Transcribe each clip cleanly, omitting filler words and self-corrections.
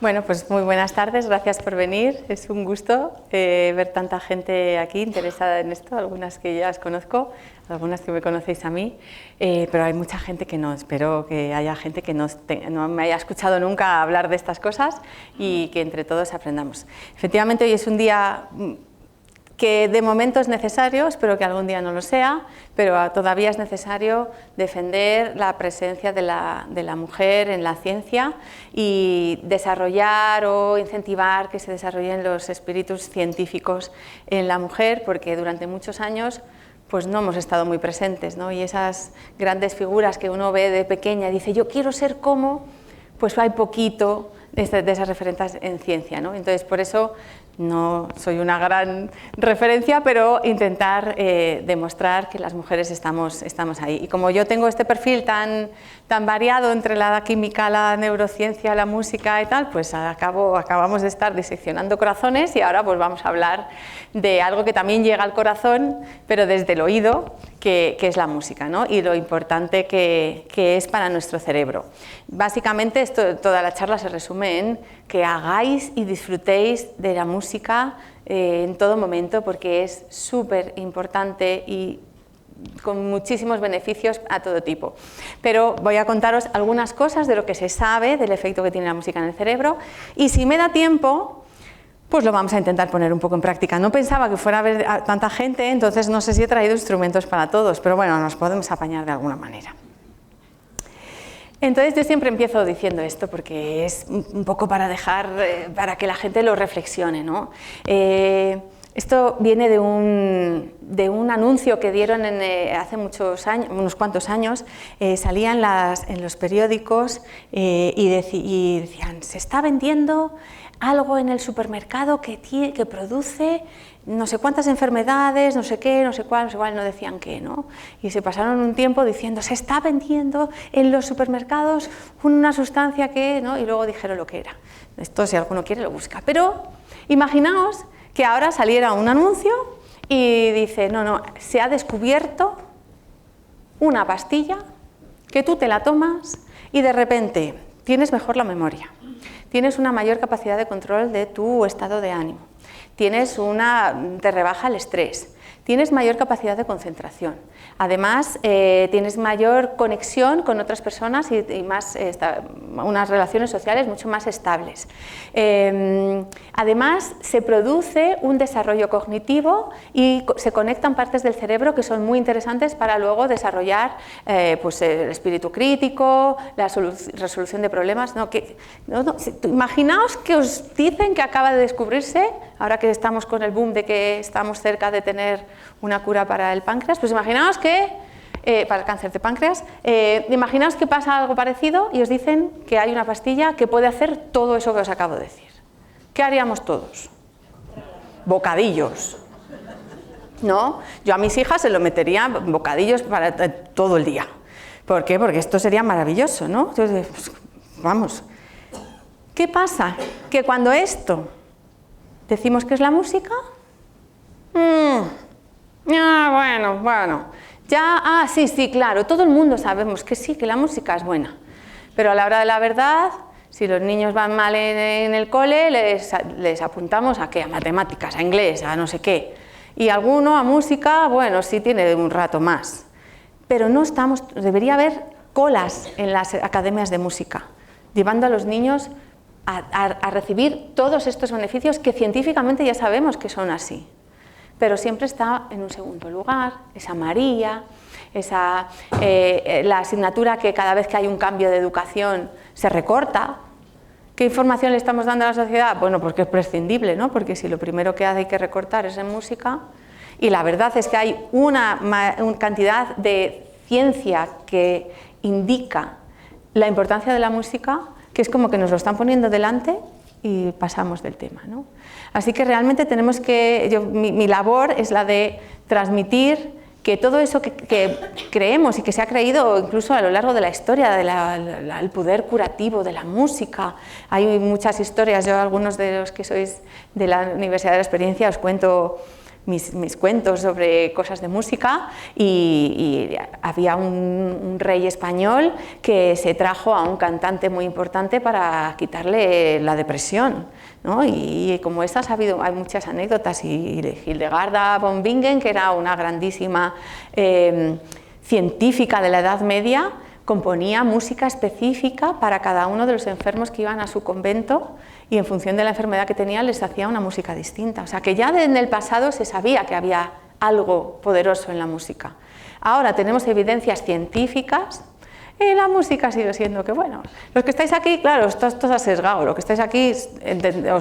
Bueno, pues muy buenas tardes, gracias por venir. Es un gusto ver tanta gente aquí interesada en esto, algunas que ya os conozco, algunas que me conocéis a mí, pero hay mucha gente que no. Espero que haya gente que no me haya escuchado nunca hablar de estas cosas y que entre todos aprendamos. Efectivamente, hoy es un día que de momento es necesario, espero que algún día no lo sea, pero todavía es necesario defender la presencia de la mujer en la ciencia y desarrollar o incentivar que se desarrollen los espíritus científicos en la mujer, porque durante muchos años pues no hemos estado muy presentes, ¿no? Y esas grandes figuras que uno ve de pequeña y dice yo quiero ser como, pues hay poquito de esas referencias en ciencia, ¿no? Entonces por eso no soy una gran referencia, pero intentar demostrar que las mujeres estamos ahí. Y como yo tengo este perfil tan variado entre la química, la neurociencia, la música y tal, pues acabamos de estar diseccionando corazones y ahora pues vamos a hablar de algo que también llega al corazón, pero desde el oído, que es la música, ¿no? Y lo importante que es para nuestro cerebro. Básicamente toda la charla se resume en que hagáis y disfrutéis de la música en todo momento, porque es súper importante y con muchísimos beneficios a todo tipo. Pero voy a contaros algunas cosas de lo que se sabe del efecto que tiene la música en el cerebro y si me da tiempo, pues lo vamos a intentar poner un poco en práctica. No pensaba que fuera a haber tanta gente, entonces no sé si he traído instrumentos para todos, pero bueno, nos podemos apañar de alguna manera. Entonces yo siempre empiezo diciendo esto porque es un poco para para que la gente lo reflexione, ¿no? Esto viene de un anuncio que dieron hace muchos años, unos cuantos años, salía en los periódicos y decían, se está vendiendo algo en el supermercado que produce no sé cuántas enfermedades, no sé qué, no sé cuál, no decían qué, ¿no? Y se pasaron un tiempo diciendo, se está vendiendo en los supermercados una sustancia que, ¿no? Y luego dijeron lo que era. Esto, si alguno quiere, lo busca. Pero imaginaos que ahora saliera un anuncio y dice, no, se ha descubierto una pastilla que tú te la tomas y de repente tienes mejor la memoria, tienes una mayor capacidad de control de tu estado de ánimo, te rebaja el estrés, tienes mayor capacidad de concentración, además tienes mayor conexión con otras personas y unas relaciones sociales mucho más estables. Además se produce un desarrollo cognitivo y se conectan partes del cerebro que son muy interesantes para luego desarrollar pues el espíritu crítico, la resolución de problemas. Imaginaos que os dicen que acaba de descubrirse, ahora que estamos con el boom de que estamos cerca de tener una cura para el páncreas, pues imaginaos que, para el cáncer de páncreas, imaginaos que pasa algo parecido y os dicen que hay una pastilla que puede hacer todo eso que os acabo de decir. ¿Qué haríamos todos? Bocadillos, ¿no? Yo a mis hijas se lo metería bocadillos para todo el día. ¿Por qué? Porque esto sería maravilloso, ¿no? Entonces, pues, vamos. ¿Qué pasa? Que cuando esto decimos que es la música, sí, claro, todo el mundo sabemos que sí, que la música es buena, pero a la hora de la verdad, si los niños van mal en el cole, les apuntamos ¿a qué? A matemáticas, a inglés, a no sé qué, y alguno a música, bueno, sí tiene un rato más, pero debería haber colas en las academias de música, llevando a los niños a recibir todos estos beneficios que científicamente ya sabemos que son así. Pero siempre está en un segundo lugar, esa María, la asignatura que cada vez que hay un cambio de educación se recorta. ¿Qué información le estamos dando a la sociedad? Bueno, porque es prescindible, ¿no? Porque si lo primero que hay que recortar es en música, y la verdad es que hay una cantidad de ciencia que indica la importancia de la música, que es como que nos lo están poniendo delante y pasamos del tema, ¿no? Así que realmente tenemos mi labor es la de transmitir que todo eso que creemos y que se ha creído incluso a lo largo de la historia, del poder curativo de la música. Hay muchas historias, yo algunos de los que sois de la Universidad de la Experiencia os cuento mis cuentos sobre cosas de música y había un rey español que se trajo a un cantante muy importante para quitarle la depresión, ¿no? Y como estas hay muchas anécdotas, y Hildegarda von Bingen, que era una grandísima científica de la Edad Media, componía música específica para cada uno de los enfermos que iban a su convento, y en función de la enfermedad que tenían les hacía una música distinta. O sea que ya en el pasado se sabía que había algo poderoso en la música. Ahora tenemos evidencias científicas y la música sigue siendo que, bueno, los que estáis aquí, claro, esto es sesgado, los que estáis aquí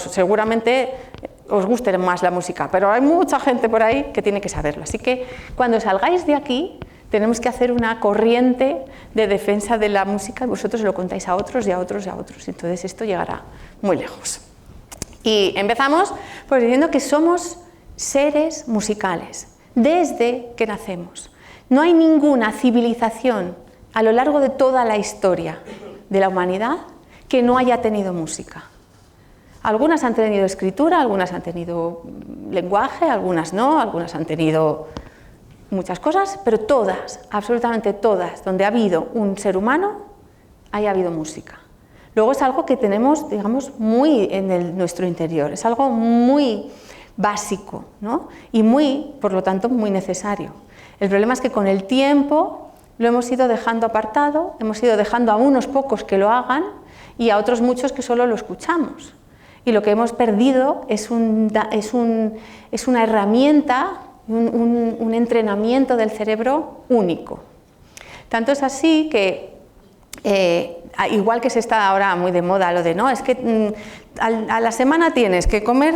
seguramente os guste más la música, pero hay mucha gente por ahí que tiene que saberlo. Así que cuando salgáis de aquí, tenemos que hacer una corriente de defensa de la música y vosotros se lo contáis a otros y a otros y a otros. Entonces esto llegará muy lejos. Y empezamos pues diciendo que somos seres musicales desde que nacemos. No hay ninguna civilización a lo largo de toda la historia de la humanidad que no haya tenido música. Algunas han tenido escritura, algunas han tenido lenguaje, algunas no, algunas han tenido muchas cosas, pero todas, absolutamente todas, donde ha habido un ser humano, haya habido música. Luego es algo que tenemos, digamos, muy en nuestro interior, es algo muy básico, ¿no? Y muy, por lo tanto, muy necesario. El problema es que con el tiempo lo hemos ido dejando apartado, hemos ido dejando a unos pocos que lo hagan y a otros muchos que solo lo escuchamos. Y lo que hemos perdido es una herramienta, un entrenamiento del cerebro único. Tanto es así que, igual que se está ahora muy de moda lo de, no, es que a la semana tienes que comer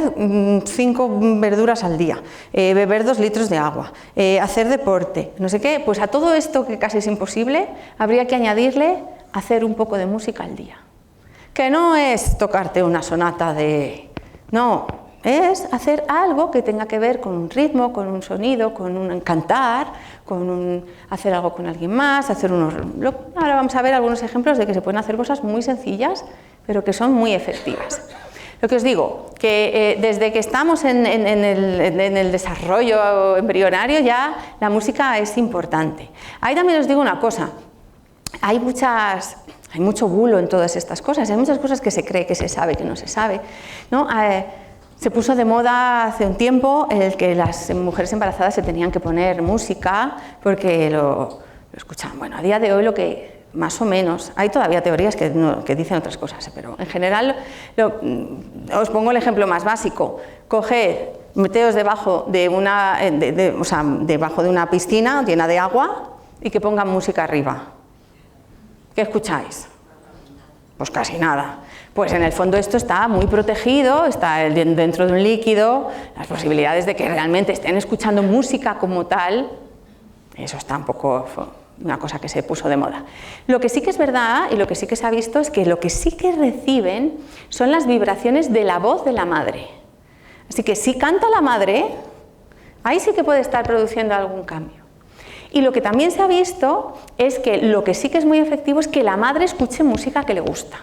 5 verduras al día, beber 2 litros de agua, hacer deporte, no sé qué, pues a todo esto que casi es imposible, habría que añadirle hacer un poco de música al día. Que no es tocarte una sonata de... no, es hacer algo que tenga que ver con un ritmo, con un sonido, con un cantar, hacer algo con alguien más, ahora vamos a ver algunos ejemplos de que se pueden hacer cosas muy sencillas, pero que son muy efectivas. Lo que os digo, que desde que estamos en el desarrollo embrionario ya la música es importante. Ahí también os digo una cosa, hay mucho bulo en todas estas cosas, hay muchas cosas que se cree que se sabe, que no se sabe, ¿no? Se puso de moda hace un tiempo el que las mujeres embarazadas se tenían que poner música porque lo escuchaban. Bueno, a día de hoy lo que más o menos, hay todavía teorías que dicen otras cosas, pero en general os pongo el ejemplo más básico. Meteos debajo de una piscina llena de agua y que pongan música arriba. ¿Qué escucháis? Pues casi nada. Pues en el fondo esto está muy protegido, está dentro de un líquido, las posibilidades de que realmente estén escuchando música como tal, eso está un poco una cosa que se puso de moda. Lo que sí que es verdad y lo que sí que se ha visto es que lo que sí que reciben son las vibraciones de la voz de la madre. Así que si canta la madre, ahí sí que puede estar produciendo algún cambio. Y lo que también se ha visto es que lo que sí que es muy efectivo es que la madre escuche música que le gusta.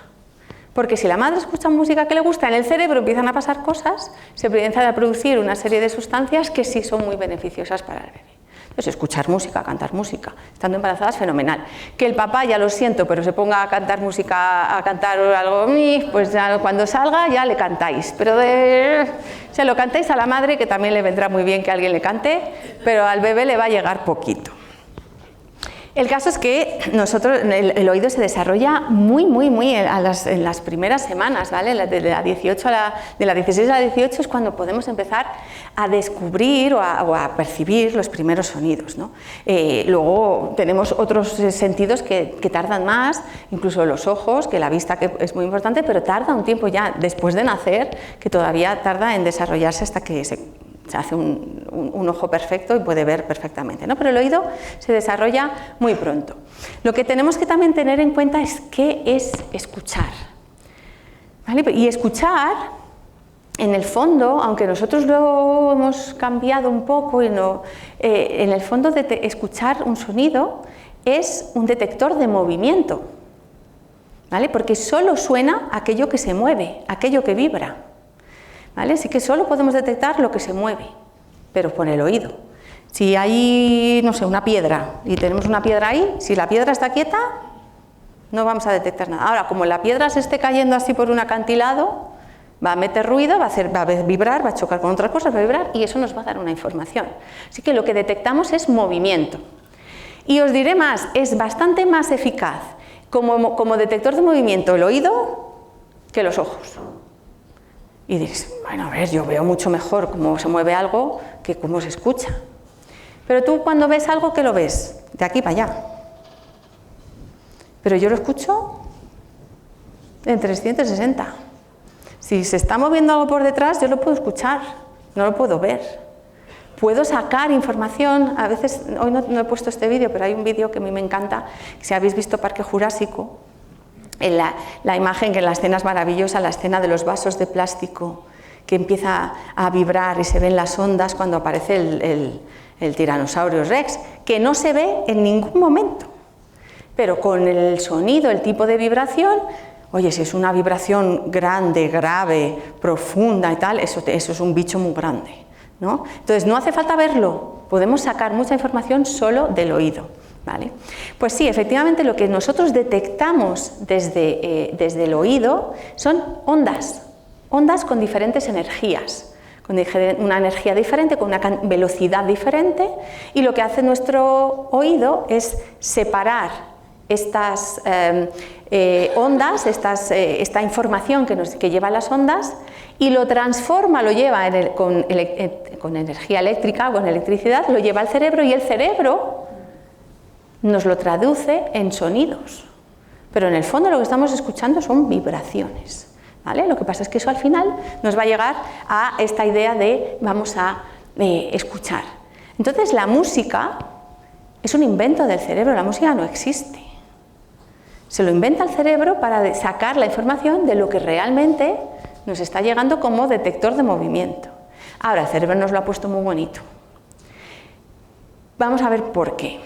Porque si la madre escucha música que le gusta, en el cerebro empiezan a pasar cosas, se empiezan a producir una serie de sustancias que sí son muy beneficiosas para el bebé. Entonces, escuchar música, cantar música, estando embarazada es fenomenal. Que el papá, ya lo siento, pero se ponga a cantar música, a cantar algo, pues ya cuando salga ya le cantáis. Pero se lo cantáis a la madre, que también le vendrá muy bien que alguien le cante, pero al bebé le va a llegar poquito. El caso es que el oído se desarrolla muy en las primeras semanas, ¿vale? De la 16 a la 18 es cuando podemos empezar a descubrir o a percibir los primeros sonidos, ¿no? Luego tenemos otros sentidos que tardan más, incluso los ojos, que la vista que es muy importante, pero tarda un tiempo ya después de nacer, que todavía tarda en desarrollarse hasta que se hace un ojo perfecto y puede ver perfectamente, ¿no? Pero el oído se desarrolla muy pronto. Lo que tenemos que también tener en cuenta es qué es escuchar, ¿vale? Y escuchar, en el fondo, aunque nosotros luego hemos cambiado un poco, en el fondo de escuchar un sonido es un detector de movimiento, ¿vale? Porque solo suena aquello que se mueve, aquello que vibra, ¿vale? Así que solo podemos detectar lo que se mueve. pero por el oído. Si hay, no sé, una piedra y tenemos una piedra ahí, si la piedra está quieta, no vamos a detectar nada. Ahora, como la piedra se esté cayendo así por un acantilado, va a meter ruido, va a vibrar, va a chocar con otras cosas, va a vibrar y eso nos va a dar una información. Así que lo que detectamos es movimiento. Y os diré más, es bastante más eficaz como detector de movimiento el oído que los ojos. Y diréis, bueno, a ver, yo veo mucho mejor cómo se mueve algo que cómo se escucha. Pero tú cuando ves algo, ¿qué lo ves? De aquí para allá. Pero yo lo escucho en 360. Si se está moviendo algo por detrás, yo lo puedo escuchar, no lo puedo ver. Puedo sacar información, a veces, hoy no he puesto este vídeo, pero hay un vídeo que a mí me encanta, si habéis visto Parque Jurásico, en la imagen, que en la escena es maravillosa, la escena de los vasos de plástico, que empieza a vibrar y se ven las ondas cuando aparece el Tyrannosaurus Rex, que no se ve en ningún momento. Pero con el sonido, el tipo de vibración, oye, si es una vibración grande, grave, profunda y tal, eso es un bicho muy grande, ¿no? Entonces no hace falta verlo, podemos sacar mucha información solo del oído, ¿vale? Pues sí, efectivamente lo que nosotros detectamos desde el oído son ondas con diferentes energías, con una energía diferente, con una velocidad diferente, y lo que hace nuestro oído es separar estas ondas, esta información que lleva las ondas, y lo transforma, lo lleva con energía eléctrica, con electricidad, lo lleva al cerebro, y el cerebro nos lo traduce en sonidos. Pero en el fondo lo que estamos escuchando son vibraciones, ¿vale? Lo que pasa es que eso al final nos va a llegar a esta idea de vamos a escuchar. Entonces la música es un invento del cerebro, la música no existe. Se lo inventa el cerebro para sacar la información de lo que realmente nos está llegando como detector de movimiento. Ahora, el cerebro nos lo ha puesto muy bonito. Vamos a ver por qué.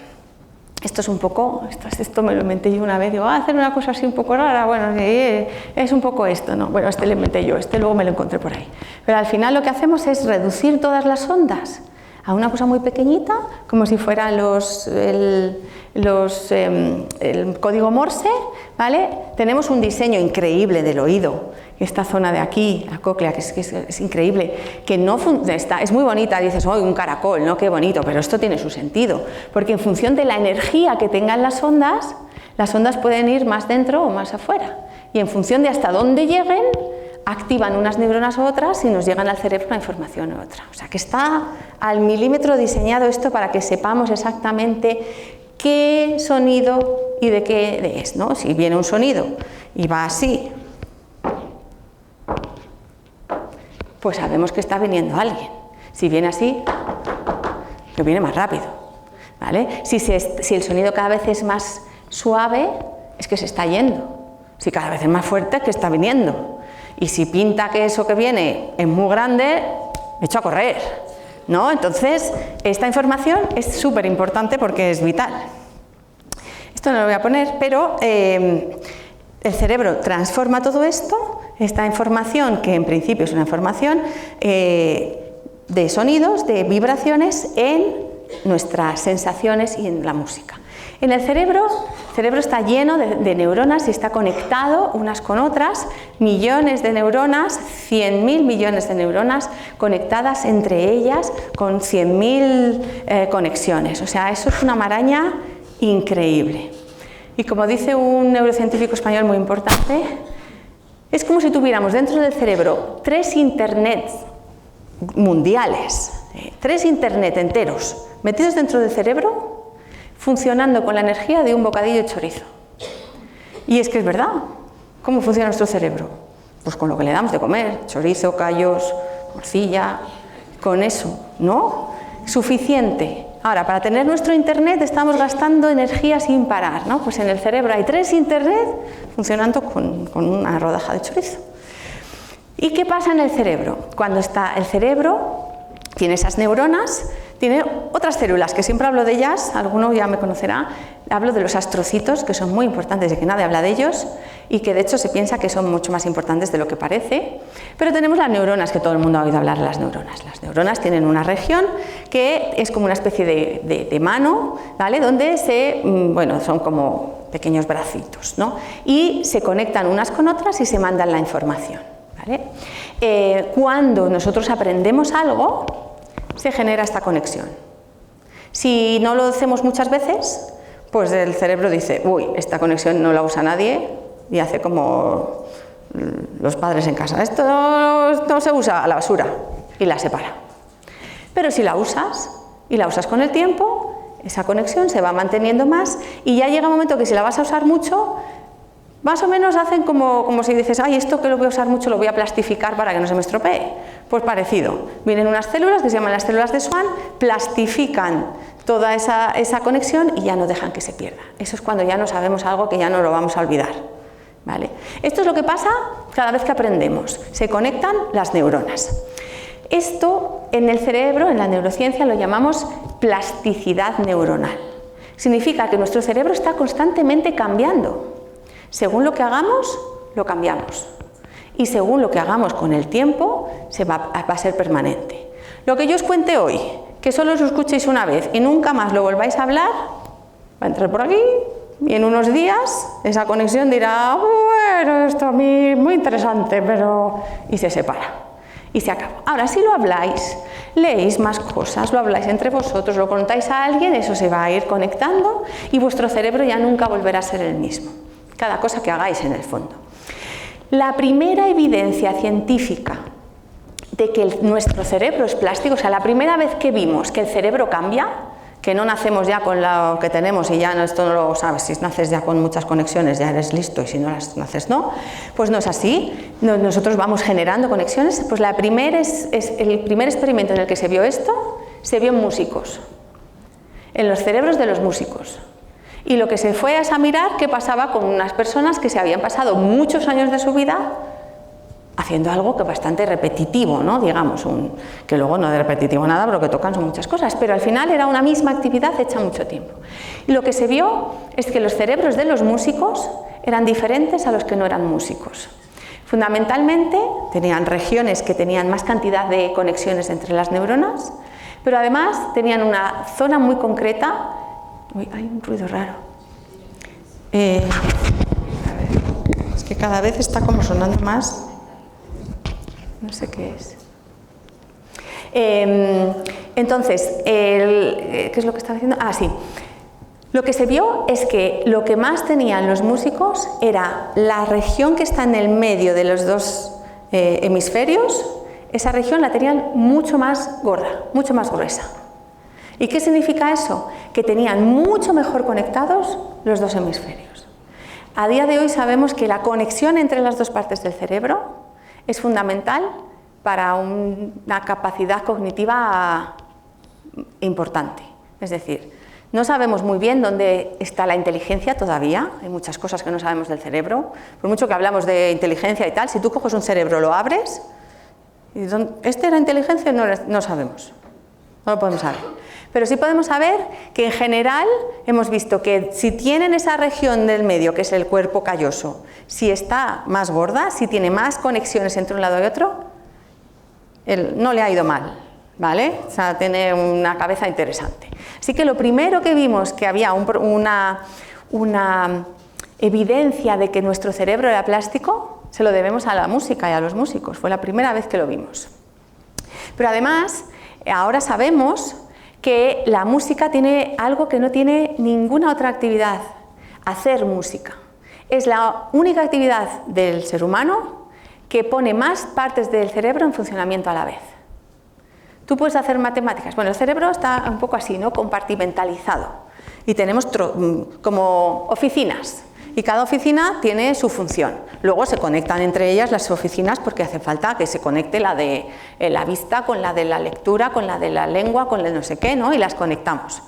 Esto es un poco, esto me lo inventé yo una vez, digo, hacer una cosa así un poco rara, bueno, es un poco esto, ¿no? Bueno, este lo inventé yo, este luego me lo encontré por ahí. Pero al final lo que hacemos es reducir todas las ondas a una cosa muy pequeñita, como si fuera el código Morse, ¿vale? Tenemos un diseño increíble del oído, esta zona de aquí, la cóclea, que es increíble, que no es muy bonita, dices, oh, un caracol, ¿no? Qué bonito, pero esto tiene su sentido, porque en función de la energía que tengan las ondas pueden ir más dentro o más afuera, y en función de hasta dónde lleguen, activan unas neuronas u otras y nos llegan al cerebro una información u otra. O sea que está al milímetro diseñado esto para que sepamos exactamente qué sonido y de qué es, ¿no? Si viene un sonido y va así, pues sabemos que está viniendo alguien. Si viene así, que viene más rápido, ¿vale? Si el sonido cada vez es más suave, es que se está yendo. Si cada vez es más fuerte, es que está viniendo. Y si pinta que eso que viene es muy grande, me echo a correr, ¿no? Entonces, esta información es súper importante porque es vital. Esto no lo voy a poner, pero el cerebro transforma todo esto, esta información, que en principio es una información de sonidos, de vibraciones, en nuestras sensaciones y en la música. En el cerebro está lleno de neuronas y está conectado unas con otras, millones de neuronas, 100.000 millones de neuronas conectadas entre ellas con 100.000 conexiones. O sea, eso es una maraña increíble. Y como dice un neurocientífico español muy importante, es como si tuviéramos dentro del cerebro 3 internets mundiales, 3 internet enteros metidos dentro del cerebro, funcionando con la energía de un bocadillo de chorizo. Y es que es verdad. ¿Cómo funciona nuestro cerebro? Pues con lo que le damos de comer, chorizo, callos, morcilla, con eso, ¿no? Suficiente. Ahora, para tener nuestro internet estamos gastando energía sin parar, ¿no? Pues en el cerebro hay 3 internet funcionando con una rodaja de chorizo. ¿Y qué pasa en el cerebro? Cuando está el cerebro, tiene esas neuronas, tiene otras células, que siempre hablo de ellas, alguno ya me conocerá, hablo de los astrocitos, que son muy importantes, de que nadie habla de ellos, y que de hecho se piensa que son mucho más importantes de lo que parece. Pero tenemos las neuronas, que todo el mundo ha oído hablar de las neuronas. Las neuronas tienen una región que es como una especie de mano, ¿vale? Donde bueno, son como pequeños bracitos, ¿no? Y se conectan unas con otras y se mandan la información, ¿vale? Cuando nosotros aprendemos algo, se genera esta conexión. Si no lo hacemos muchas veces, pues el cerebro dice, uy, esta conexión no la usa nadie, y hace como los padres en casa, esto no se usa, a la basura, y la separa. Pero si la usas, y la usas con el tiempo, esa conexión se va manteniendo más, y ya llega un momento que si la vas a usar mucho, más o menos hacen como si dices, ay, esto que lo voy a usar mucho lo voy a plastificar para que no se me estropee. Pues parecido, vienen unas células que se llaman las células de Schwann, plastifican toda esa conexión y ya no dejan que se pierda. Eso es cuando ya no sabemos algo que ya no lo vamos a olvidar, ¿vale? Esto es lo que pasa cada vez que aprendemos, se conectan las neuronas. Esto en el cerebro, en la neurociencia, lo llamamos plasticidad neuronal. Significa que nuestro cerebro está constantemente cambiando. Según lo que hagamos, lo cambiamos. Y según lo que hagamos con el tiempo, va a ser permanente. Lo que yo os cuente hoy, que solo os escuchéis una vez y nunca más lo volváis a hablar, va a entrar por aquí y en unos días esa conexión dirá, bueno, esto a mí muy interesante, pero... y se separa. Y se acaba. Ahora, si lo habláis, leéis más cosas, lo habláis entre vosotros, lo contáis a alguien, eso se va a ir conectando y vuestro cerebro ya nunca volverá a ser el mismo. Cada cosa que hagáis en el fondo. La primera evidencia científica de que nuestro cerebro es plástico, o sea, la primera vez que vimos que el cerebro cambia, que no nacemos ya con lo que tenemos y ya esto no lo sabes, si naces ya con muchas conexiones ya eres listo y si no las naces no, pues no es así, nosotros vamos generando conexiones, pues el primer experimento en el que se vio esto, se vio en músicos, en los cerebros de los músicos. Y lo que se fue es a mirar qué pasaba con unas personas que se habían pasado muchos años de su vida haciendo algo que bastante repetitivo, ¿no? Digamos, que luego no de repetitivo nada, pero que tocan son muchas cosas, pero al final era una misma actividad hecha mucho tiempo. Y lo que se vio es que los cerebros de los músicos eran diferentes a los que no eran músicos. Fundamentalmente tenían regiones que tenían más cantidad de conexiones entre las neuronas, pero además tenían una zona muy concreta. Uy, hay un ruido raro. A ver, es que cada vez está como sonando más. No sé qué es. Entonces, ¿qué es lo que estaba diciendo? Ah, sí. Lo que se vio es que lo que más tenían los músicos era la región que está en el medio de los dos hemisferios. Esa región la tenían mucho más gorda, mucho más gruesa. ¿Y qué significa eso? Que tenían mucho mejor conectados los dos hemisferios. A día de hoy sabemos que la conexión entre las dos partes del cerebro es fundamental para una capacidad cognitiva importante. Es decir, no sabemos muy bien dónde está la inteligencia todavía, hay muchas cosas que no sabemos del cerebro, por mucho que hablamos de inteligencia y tal, si tú coges un cerebro, lo abres, y ¿este era inteligencia? No sabemos, no lo podemos saber. Pero sí podemos saber que en general hemos visto que si tienen esa región del medio, que es el cuerpo calloso, si está más gorda, si tiene más conexiones entre un lado y otro, no le ha ido mal, ¿vale? O sea, tiene una cabeza interesante. Así que lo primero que vimos que había una evidencia de que nuestro cerebro era plástico, se lo debemos a la música y a los músicos. Fue la primera vez que lo vimos. Pero además, ahora sabemos que la música tiene algo que no tiene ninguna otra actividad, hacer música. Es la única actividad del ser humano que pone más partes del cerebro en funcionamiento a la vez. Tú puedes hacer matemáticas. Bueno, el cerebro está un poco así, ¿no? Compartimentalizado. Y tenemos como oficinas. Y cada oficina tiene su función. Luego se conectan entre ellas las oficinas porque hace falta que se conecte la de la vista con la de la lectura, con la de la lengua, con el no sé qué, ¿no? Y las conectamos.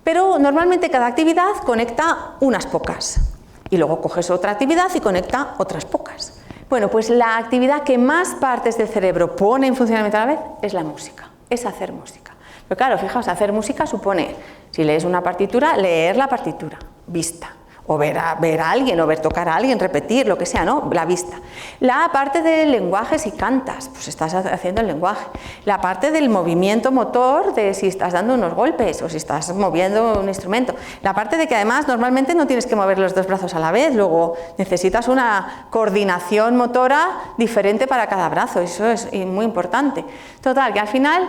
Pero normalmente cada actividad conecta unas pocas. Y luego coges otra actividad y conecta otras pocas. Bueno, pues la actividad que más partes del cerebro pone en funcionamiento a la vez es la música, es hacer música. Pero claro, fijaos, hacer música supone, si lees una partitura, leer la partitura, vista. O ver a alguien, o tocar a alguien, repetir, lo que sea, ¿no? La vista. La parte del lenguaje, si cantas, pues estás haciendo el lenguaje. La parte del movimiento motor, de si estás dando unos golpes o si estás moviendo un instrumento. La parte de que además normalmente no tienes que mover los dos brazos a la vez, luego necesitas una coordinación motora diferente para cada brazo, eso es muy importante. Total, que al final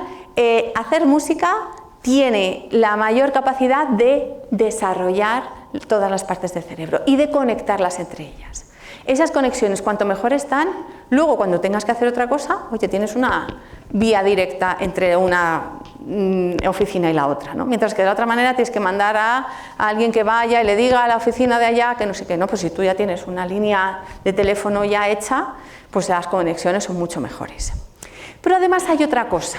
hacer música tiene la mayor capacidad de desarrollar todas las partes del cerebro y de conectarlas entre ellas. Esas conexiones, cuanto mejor están, luego cuando tengas que hacer otra cosa, oye, tienes una vía directa entre una oficina y la otra, ¿no? Mientras que de la otra manera tienes que mandar a alguien que vaya y le diga a la oficina de allá que no sé qué, ¿no? Pues si tú ya tienes una línea de teléfono ya hecha, pues las conexiones son mucho mejores. Pero además hay otra cosa,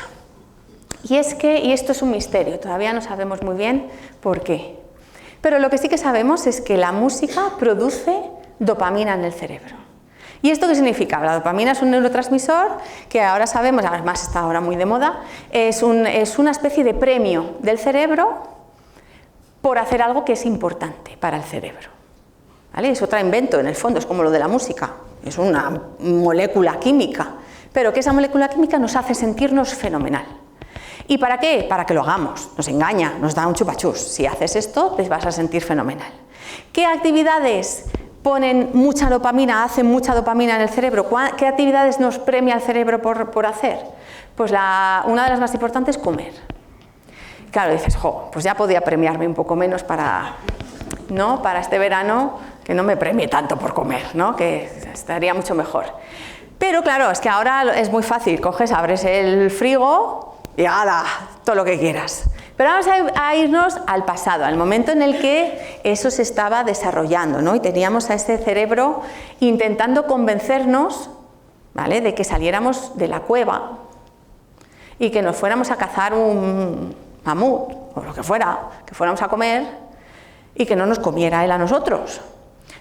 y es que, y esto es un misterio, todavía no sabemos muy bien por qué. Pero lo que sí que sabemos es que la música produce dopamina en el cerebro. ¿Y esto qué significa? La dopamina es un neurotransmisor que ahora sabemos, además está ahora muy de moda, es una especie de premio del cerebro por hacer algo que es importante para el cerebro. ¿Vale? Es otro invento, en el fondo, es como lo de la música, es una molécula química, pero que esa molécula química nos hace sentirnos fenomenal. ¿Y para qué? Para que lo hagamos, nos engaña, nos da un chupachus. Si haces esto, te vas a sentir fenomenal. ¿Qué actividades ponen mucha dopamina, hacen mucha dopamina en el cerebro? ¿Qué actividades nos premia el cerebro por hacer? Pues una de las más importantes es comer. Claro, dices, pues ya podía premiarme un poco menos para este verano, que no me premie tanto por comer, ¿no? Que estaría mucho mejor. Pero claro, es que ahora es muy fácil, coges, abres el frigo y ¡hala! Todo lo que quieras. Pero vamos a irnos al pasado, al momento en el que eso se estaba desarrollando, ¿no? Y teníamos a ese cerebro intentando convencernos, ¿vale?, de que saliéramos de la cueva y que nos fuéramos a cazar un mamut o lo que fuera, que fuéramos a comer y que no nos comiera él a nosotros.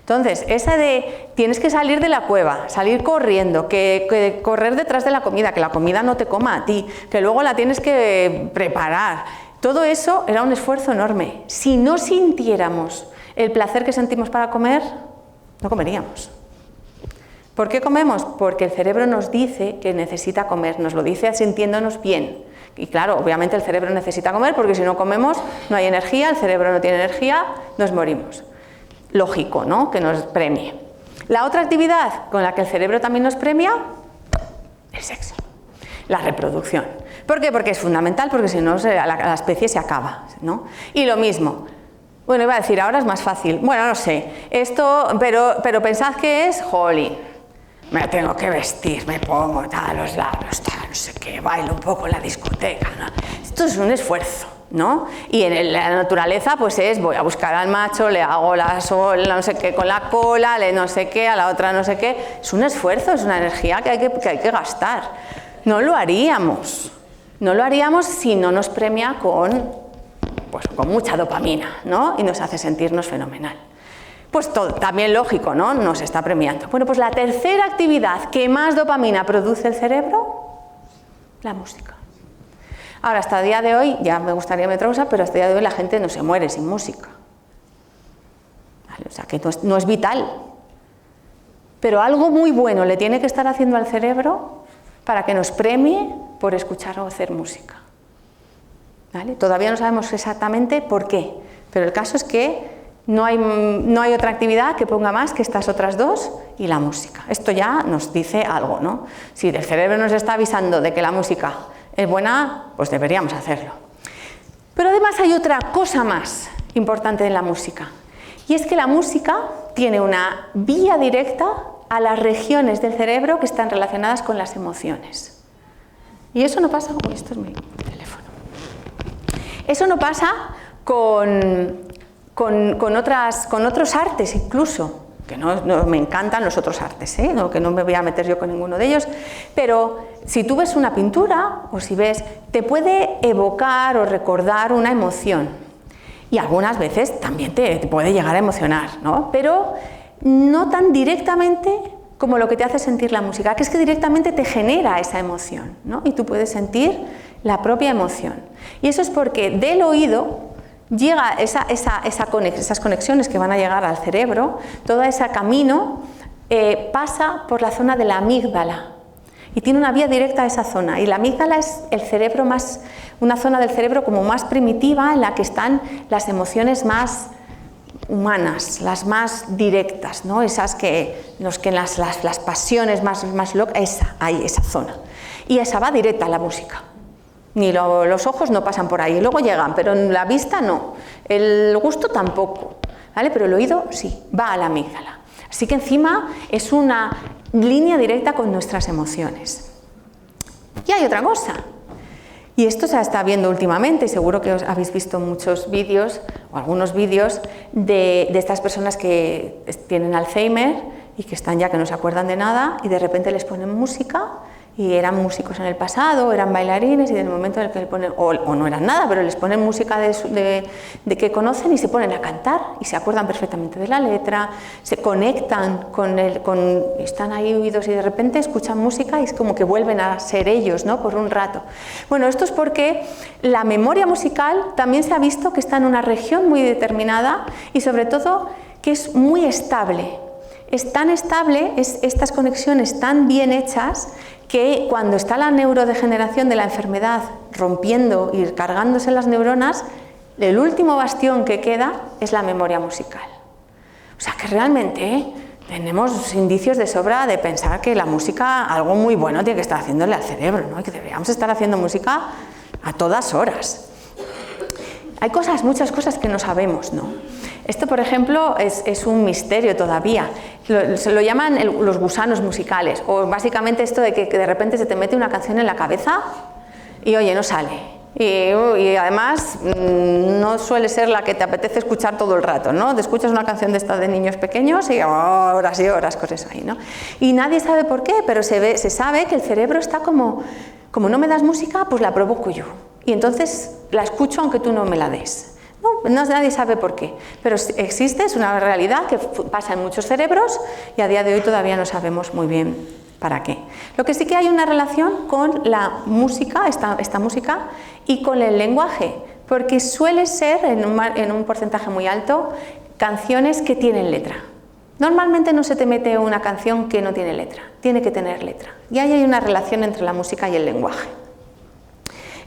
Entonces, esa de tienes que salir de la cueva, salir corriendo, que correr detrás de la comida, que la comida no te coma a ti, que luego la tienes que preparar, todo eso era un esfuerzo enorme. Si no sintiéramos el placer que sentimos para comer, no comeríamos. ¿Por qué comemos? Porque el cerebro nos dice que necesita comer, nos lo dice sintiéndonos bien. Y claro, obviamente el cerebro necesita comer porque si no comemos no hay energía, el cerebro no tiene energía, nos morimos. Lógico, ¿no?, que nos premie. La otra actividad con la que el cerebro también nos premia, el sexo, la reproducción. ¿Por qué? Porque es fundamental, porque si no la especie se acaba, ¿no? Y lo mismo, bueno, iba a decir, ahora es más fácil, bueno, no sé, esto, pero pensad que es, jolín, me tengo que vestir, me pongo los labios, no sé qué, bailo un poco en la discoteca, ¿no? Esto es un esfuerzo, ¿no? Y en la naturaleza pues voy a buscar al macho, le hago no sé qué con la cola, le no sé qué, a la otra no sé qué. Es un esfuerzo, es una energía que hay que gastar. No lo haríamos si no nos premia con mucha dopamina, ¿no? Y nos hace sentirnos fenomenal. Pues todo, también lógico, ¿no? Nos está premiando. Bueno, pues la tercera actividad que más dopamina produce el cerebro, la música. Ahora, hasta el día de hoy, ya me gustaría meter otra cosa, pero hasta el día de hoy la gente no se muere sin música. ¿Vale? O sea, que no es vital. Pero algo muy bueno le tiene que estar haciendo al cerebro para que nos premie por escuchar o hacer música. ¿Vale? Todavía no sabemos exactamente por qué, pero el caso es que no hay otra actividad que ponga más que estas otras dos y la música. Esto ya nos dice algo, ¿no? Si el cerebro nos está avisando de que la música es buena, pues deberíamos hacerlo. Pero además hay otra cosa más importante en la música, y es que la música tiene una vía directa a las regiones del cerebro que están relacionadas con las emociones. Y eso no pasa, esto es mi teléfono. Eso no pasa con otros artes incluso, que no me encantan los otros artes, ¿eh? Que no me voy a meter yo con ninguno de ellos, pero si tú ves una pintura o si ves, te puede evocar o recordar una emoción y algunas veces también te puede llegar a emocionar, ¿no? Pero no tan directamente como lo que te hace sentir la música, que es que directamente te genera esa emoción, ¿no? Y tú puedes sentir la propia emoción. Y eso es porque del oído llega esas conexiones que van a llegar al cerebro, todo ese camino pasa por la zona de la amígdala y tiene una vía directa a esa zona. Y la amígdala es el cerebro una zona del cerebro como más primitiva en la que están las emociones más humanas, las más directas, ¿no? Esas las pasiones más locas, esa zona. Y esa va directa a la música. Ni los ojos no pasan por ahí, luego llegan, pero en la vista no, el gusto tampoco, ¿vale? Pero el oído sí, va a la amígdala. Así que encima es una línea directa con nuestras emociones. Y hay otra cosa, y esto se está viendo últimamente, y seguro que habéis visto muchos vídeos, o algunos vídeos, de estas personas que tienen Alzheimer y que están ya que no se acuerdan de nada, y de repente les ponen música, y eran músicos en el pasado, eran bailarines, y en el momento en el que le ponen, o no eran nada, pero les ponen música de que conocen y se ponen a cantar y se acuerdan perfectamente de la letra, se conectan están ahí oídos y de repente escuchan música y es como que vuelven a ser ellos, ¿no? Por un rato. Bueno, esto es porque la memoria musical también se ha visto que está en una región muy determinada y sobre todo que es muy estable. Es tan estable, estas conexiones tan bien hechas, que cuando está la neurodegeneración de la enfermedad rompiendo y cargándose las neuronas, el último bastión que queda es la memoria musical. O sea que realmente tenemos indicios de sobra de pensar que la música, algo muy bueno tiene que estar haciéndole al cerebro, ¿no? Y que deberíamos estar haciendo música a todas horas. Hay muchas cosas que no sabemos, ¿no? Esto, por ejemplo, es un misterio todavía. Se lo llaman los gusanos musicales, o básicamente esto de que de repente se te mete una canción en la cabeza y, oye, no sale. Y además no suele ser la que te apetece escuchar todo el rato, ¿no? Te escuchas una canción de estas de niños pequeños y horas y horas cosas ahí, ¿no? Y nadie sabe por qué, pero se sabe que el cerebro está como no me das música, pues la provoco yo. Y entonces la escucho aunque tú no me la des. Nadie sabe por qué, pero existe, es una realidad que pasa en muchos cerebros y a día de hoy todavía no sabemos muy bien para qué. Lo que sí que hay una relación con la música, esta música, y con el lenguaje, porque suele ser en un porcentaje muy alto canciones que tienen letra. Normalmente no se te mete una canción que no tiene letra, tiene que tener letra. Y ahí hay una relación entre la música y el lenguaje.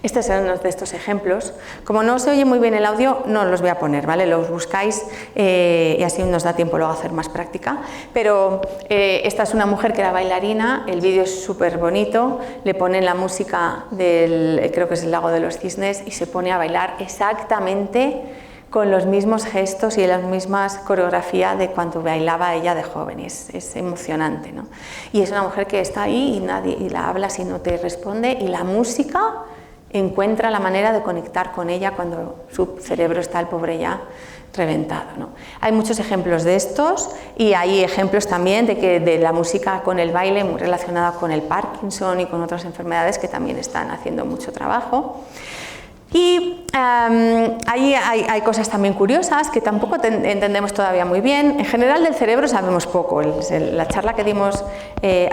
Estos son uno de estos ejemplos. Como no se oye muy bien el audio, no los voy a poner, ¿vale? Los buscáis y así nos da tiempo luego a hacer más práctica. Pero esta es una mujer que era bailarina, el vídeo es súper bonito, le ponen la música creo que es el Lago de los Cisnes, y se pone a bailar exactamente con los mismos gestos y las mismas coreografías de cuando bailaba ella de joven. Es emocionante, ¿no? Y es una mujer que está ahí y la hablas y no te responde, y la música encuentra la manera de conectar con ella cuando su cerebro está, el pobre, ya reventado, ¿no? Hay muchos ejemplos de estos, y hay ejemplos también de la música con el baile muy relacionada con el Parkinson y con otras enfermedades que también están haciendo mucho trabajo. Y ahí hay cosas también curiosas que tampoco entendemos todavía muy bien. En general del cerebro sabemos poco. La charla que dimos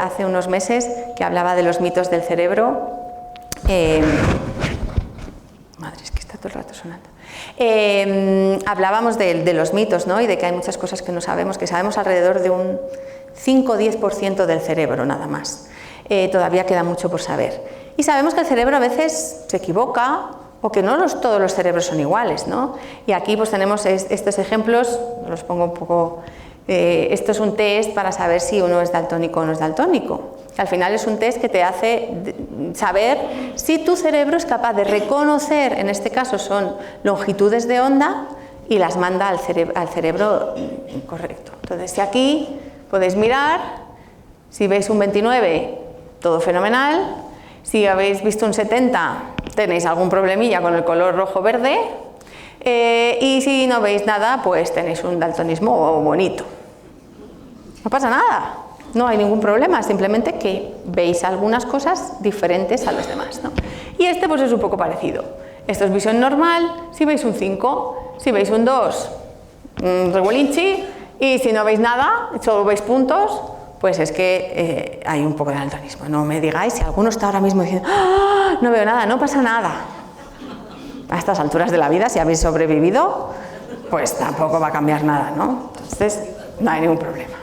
hace unos meses, que hablaba de los mitos del cerebro, madre, es que está todo el rato sonando. Hablábamos de los mitos, ¿no? Y de que hay muchas cosas que no sabemos, que sabemos alrededor de un 5 o 10% del cerebro nada más. Todavía queda mucho por saber. Y sabemos que el cerebro a veces se equivoca, o que no todos los cerebros son iguales, ¿no? Y aquí pues tenemos estos ejemplos, los pongo un poco. Esto es un test para saber si uno es daltónico o no es daltónico. Al final es un test que te hace saber si tu cerebro es capaz de reconocer, en este caso son longitudes de onda, y las manda al cerebro correcto. Entonces, si aquí podéis mirar, si veis un 29, todo fenomenal. Si habéis visto un 70, tenéis algún problemilla con el color rojo-verde. Y si no veis nada, pues tenéis un daltonismo bonito. No pasa nada, no hay ningún problema, simplemente que veis algunas cosas diferentes a los demás, ¿no? Y este pues es un poco parecido. Esto es visión normal, si veis un 5, si veis un 2, reguelinchi, y si no veis nada, solo veis puntos, pues es que hay un poco de daltonismo. No me digáis, si alguno está ahora mismo diciendo, ¡ah! No veo nada, no pasa nada. A estas alturas de la vida, si habéis sobrevivido, pues tampoco va a cambiar nada, ¿no? Entonces, no hay ningún problema.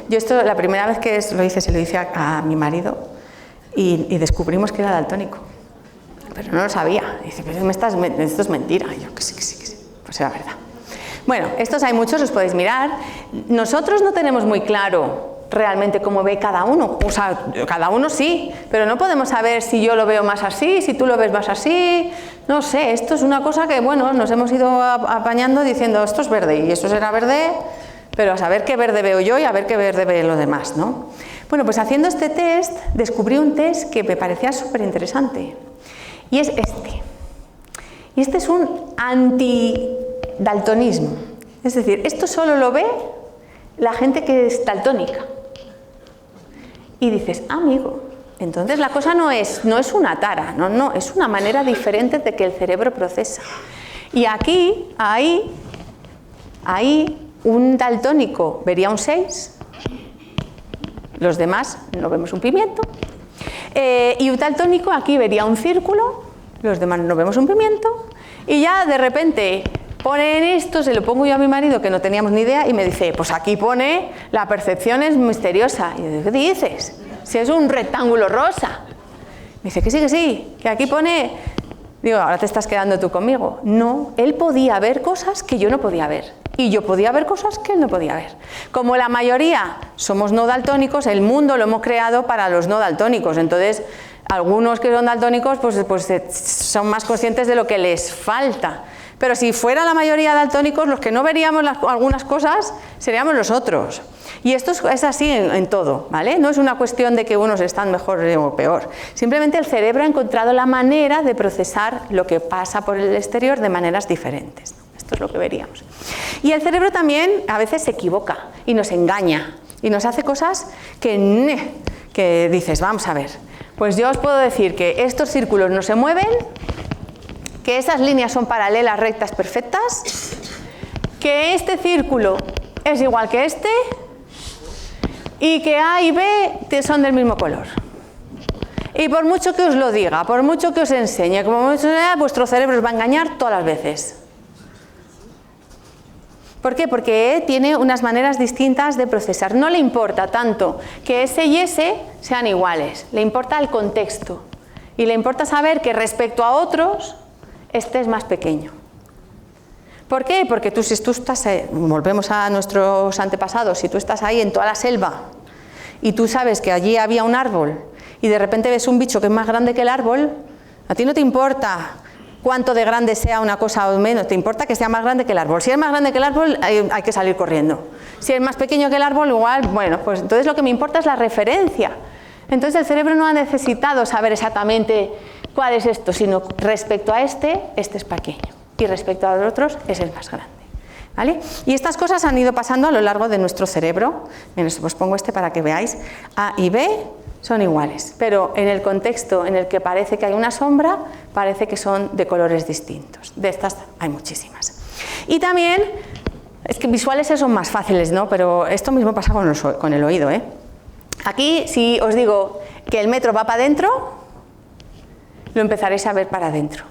Yo esto, la primera vez que lo hice, se lo hice a mi marido y descubrimos que era daltónico. Pero no lo sabía. Dice, pero esto es mentira. Y yo, que sí, que sí, que sí. Pues era verdad. Bueno, estos hay muchos, os podéis mirar. Nosotros no tenemos muy claro realmente cómo ve cada uno. O sea, cada uno sí, pero no podemos saber si yo lo veo más así, si tú lo ves más así. No sé, esto es una cosa que, bueno, nos hemos ido apañando diciendo, esto es verde y esto será verde, pero a saber qué verde veo yo y a ver qué verde ve lo demás, ¿no? Bueno, pues haciendo este test, descubrí un test que me parecía súper interesante. Y es este. Y este es un antidaltonismo. Es decir, esto solo lo ve la gente que es daltónica. Y dices, amigo, entonces la cosa no es una tara, no, es una manera diferente de que el cerebro procesa. Y aquí, ahí, un daltónico vería un 6, los demás no vemos un pimiento. Y un daltónico aquí vería un círculo, los demás no vemos un pimiento, y ya de repente ponen esto, se lo pongo yo a mi marido que no teníamos ni idea y me dice, pues aquí pone la percepción es misteriosa. Y yo digo, ¿qué dices? Si es un rectángulo rosa. Me dice que sí, que aquí pone... Digo, ahora te estás quedando tú conmigo. No, él podía ver cosas que yo no podía ver. Y yo podía ver cosas que él no podía ver. Como la mayoría somos no daltónicos, el mundo lo hemos creado para los no daltónicos. Entonces, algunos que son daltónicos pues son más conscientes de lo que les falta. Pero si fuera la mayoría daltónicos, los que no veríamos algunas cosas seríamos los otros. Y esto es así en todo, ¿vale? No es una cuestión de que unos están mejor o peor. Simplemente el cerebro ha encontrado la manera de procesar lo que pasa por el exterior de maneras diferentes. Esto es lo que veríamos. Y el cerebro también a veces se equivoca y nos engaña y nos hace cosas que dices, vamos a ver. Pues yo os puedo decir que estos círculos no se mueven, que esas líneas son paralelas, rectas, perfectas, que este círculo es igual que este y que A y B son del mismo color. Y por mucho que os lo diga, por mucho que os enseñe, como vuestro cerebro os va a engañar todas las veces. ¿Por qué? Porque tiene unas maneras distintas de procesar. No le importa tanto que ese y ese sean iguales, le importa el contexto y le importa saber que respecto a otros este es más pequeño. ¿Por qué? Porque si tú estás, volvemos a nuestros antepasados, si tú estás ahí en toda la selva y tú sabes que allí había un árbol y de repente ves un bicho que es más grande que el árbol, a ti no te importa cuánto de grande sea una cosa o menos, te importa que sea más grande que el árbol. Si es más grande que el árbol, hay que salir corriendo. Si es más pequeño que el árbol, igual, bueno, pues entonces lo que me importa es la referencia. Entonces el cerebro no ha necesitado saber exactamente cuál es esto, sino respecto a este es pequeño. Y respecto a los otros es el más grande, ¿vale? Y estas cosas han ido pasando a lo largo de nuestro cerebro. Bien, os pongo este para que veáis. A y B son iguales, pero en el contexto en el que parece que hay una sombra, parece que son de colores distintos. De estas hay muchísimas. Y también, es que visuales son más fáciles, ¿no? Pero esto mismo pasa con el oído, ¿eh? Aquí, si os digo que el metro va para adentro, lo empezaréis a ver para adentro.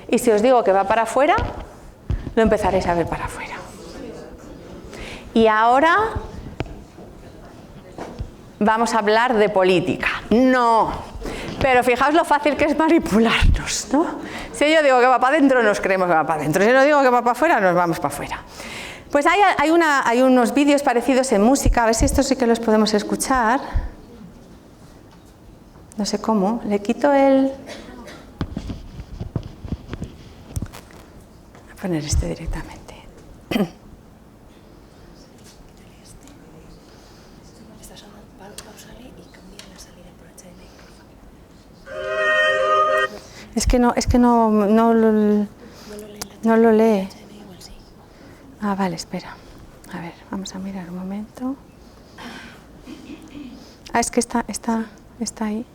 Y si os digo que va para afuera, lo empezaréis a ver para afuera. Y ahora vamos a hablar de política. No, pero fijaos lo fácil que es manipularnos, ¿no? Si yo digo que va para adentro, nos creemos que va para adentro. Si yo digo que va para afuera, nos vamos para afuera. Pues hay unos vídeos parecidos en música, a ver si estos sí que los podemos escuchar. No sé cómo, le quito el... Voy a poner este directamente. Es que no lo lee. Ah, vale, espera. A ver, vamos a mirar un momento. Ah, es que está ahí.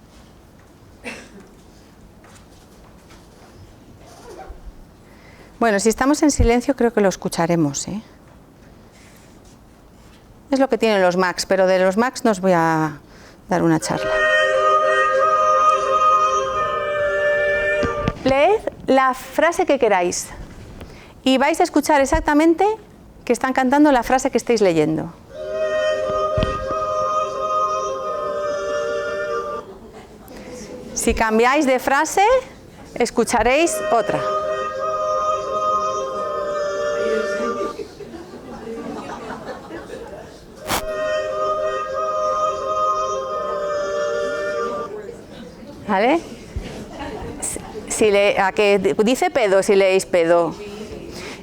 Bueno, si estamos en silencio creo que lo escucharemos, ¿eh? Es lo que tienen los Macs, pero de los Macs no os voy a dar una charla. Leed la frase que queráis y vais a escuchar exactamente que están cantando la frase que estáis leyendo. Si cambiáis de frase, escucharéis otra. ¿Vale? A que dice pedo si leéis pedo.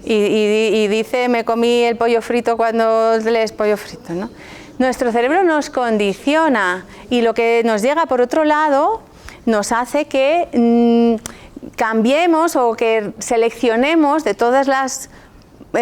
Y dice me comí el pollo frito cuando lees pollo frito, ¿no? Nuestro cerebro nos condiciona y lo que nos llega por otro lado nos hace que cambiemos o que seleccionemos de todas las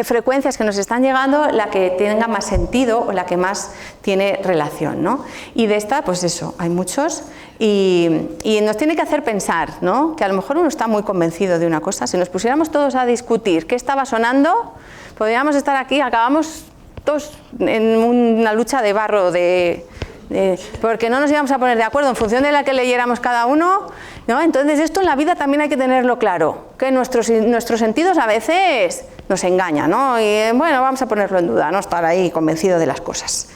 frecuencias que nos están llegando la que tenga más sentido o la que más tiene relación, ¿no? Y de esta, pues eso, hay muchos y nos tiene que hacer pensar, ¿no? Que a lo mejor uno está muy convencido de una cosa. Si nos pusiéramos todos a discutir qué estaba sonando, podríamos estar aquí, acabamos todos en una lucha de barro porque no nos íbamos a poner de acuerdo en función de la que leyéramos cada uno, ¿no? Entonces esto en la vida también hay que tenerlo claro, que nuestros sentidos a veces nos engañan, ¿no? Y bueno, vamos a ponerlo en duda, no estar ahí convencido de las cosas.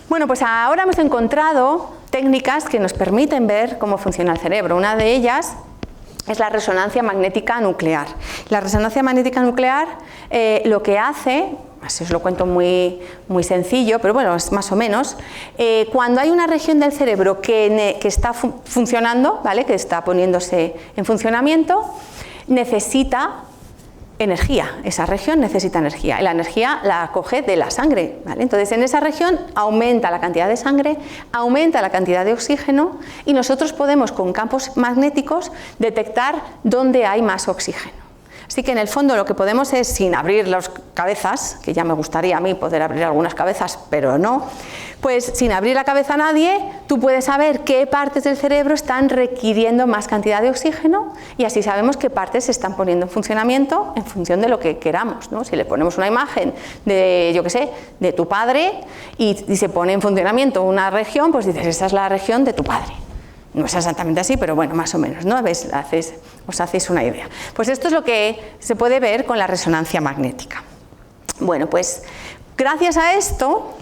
Bueno, pues ahora hemos encontrado técnicas que nos permiten ver cómo funciona el cerebro. Una de ellas es la resonancia magnética nuclear. La resonancia magnética nuclear lo que hace, así os lo cuento muy sencillo, pero bueno, es más o menos, cuando hay una región del cerebro que está funcionando, ¿vale? Que está poniéndose en funcionamiento, necesita energía, esa región necesita energía, y la energía la coge de la sangre, ¿vale? Entonces en esa región aumenta la cantidad de sangre, aumenta la cantidad de oxígeno y nosotros podemos con campos magnéticos detectar dónde hay más oxígeno. Así que en el fondo lo que podemos es, sin abrir las cabezas, que ya me gustaría a mí poder abrir algunas cabezas, pero no, pues sin abrir la cabeza a nadie, tú puedes saber qué partes del cerebro están requiriendo más cantidad de oxígeno y así sabemos qué partes se están poniendo en funcionamiento en función de lo que queramos, ¿no? Si le ponemos una imagen de, yo qué sé, de tu padre y se pone en funcionamiento una región, pues dices, esa es la región de tu padre. No es exactamente así, pero bueno, más o menos, ¿no? ¿Ves? Os hacéis una idea. Pues esto es lo que se puede ver con la resonancia magnética. Bueno, pues gracias a esto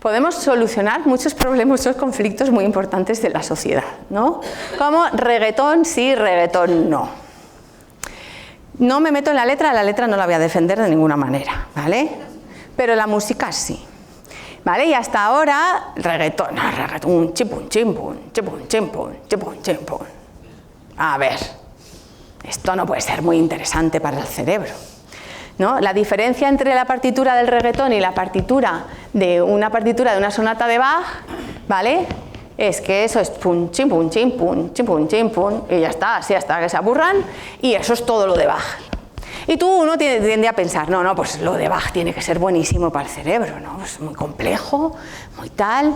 podemos solucionar muchos problemas, muchos conflictos muy importantes de la sociedad, ¿no? Como reggaetón sí, reggaetón no. No me meto en la letra no la voy a defender de ninguna manera, ¿vale? Pero la música sí. ¿Vale? Y hasta ahora, reggaetón, chipun, chimpun, chipun, chimpun, chipun, chimpun. A ver, esto no puede ser muy interesante para el cerebro, ¿no? La diferencia entre la partitura del reggaetón y la partitura de una sonata de Bach, ¿vale? Es que eso es pum, chimpun, chimpun, chimpun, chimpun, y ya está, así hasta que se aburran, y eso es todo lo de Bach. Y uno tiende a pensar, no, pues lo de Bach tiene que ser buenísimo para el cerebro, ¿no? Es muy complejo, muy tal.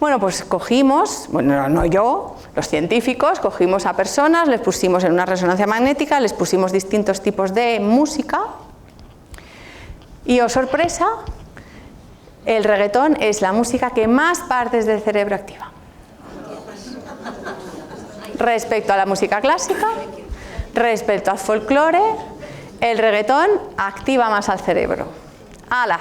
Bueno, pues cogimos, bueno, no yo, los científicos, cogimos a personas, les pusimos en una resonancia magnética, les pusimos distintos tipos de música y, oh sorpresa, el reggaetón es la música que más partes del cerebro activa. Respecto a la música clásica, respecto al folclore, el reggaetón activa más al cerebro. ¡Hala!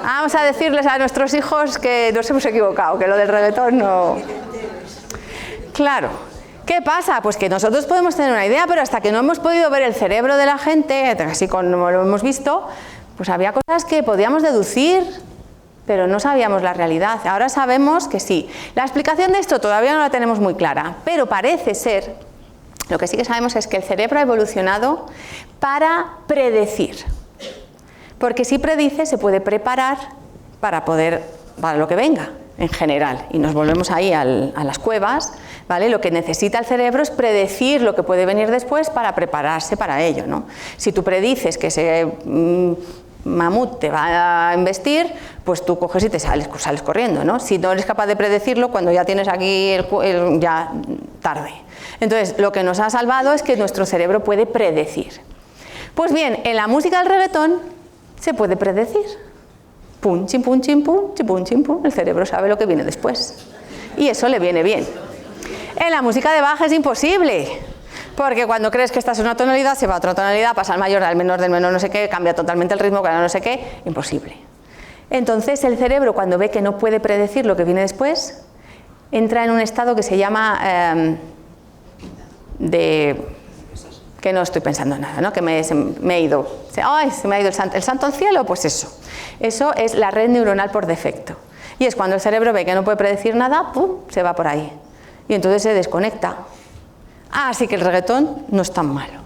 Vamos a decirles a nuestros hijos que nos hemos equivocado, que lo del reggaetón no... Claro. ¿Qué pasa? Pues que nosotros podemos tener una idea, pero hasta que no hemos podido ver el cerebro de la gente, así como lo hemos visto, pues había cosas que podíamos deducir, pero no sabíamos la realidad. Ahora sabemos que sí. La explicación de esto todavía no la tenemos muy clara, pero parece ser, lo que sí que sabemos es que el cerebro ha evolucionado para predecir. Porque si predice, se puede preparar para lo que venga, en general. Y nos volvemos ahí a las cuevas, ¿vale? Lo que necesita el cerebro es predecir lo que puede venir después para prepararse para ello, ¿no? Si tú predices que ese mamut te va a embestir, pues tú coges y te sales corriendo, ¿no? Si no eres capaz de predecirlo, cuando ya tienes aquí ya tarde. Entonces, lo que nos ha salvado es que nuestro cerebro puede predecir. Pues bien, en la música del reggaetón se puede predecir. Pum, chim, pum, chim, pum, chim, pum, chim, pum. El cerebro sabe lo que viene después. Y eso le viene bien. En la música de Bach es imposible. Porque cuando crees que estás en una tonalidad, se va a otra tonalidad, pasa al mayor, al menor, del menor no sé qué, cambia totalmente el ritmo, cambia no sé qué, imposible. Entonces el cerebro, cuando ve que no puede predecir lo que viene después, entra en un estado que se llama que no estoy pensando en nada, ¿no? Que me he ido. ¡Ay, se me ha ido el santo al cielo! Pues eso. Eso es la red neuronal por defecto. Y es cuando el cerebro ve que no puede predecir nada, ¡pum!, se va por ahí. Y entonces se desconecta. Así que el reggaetón no es tan malo.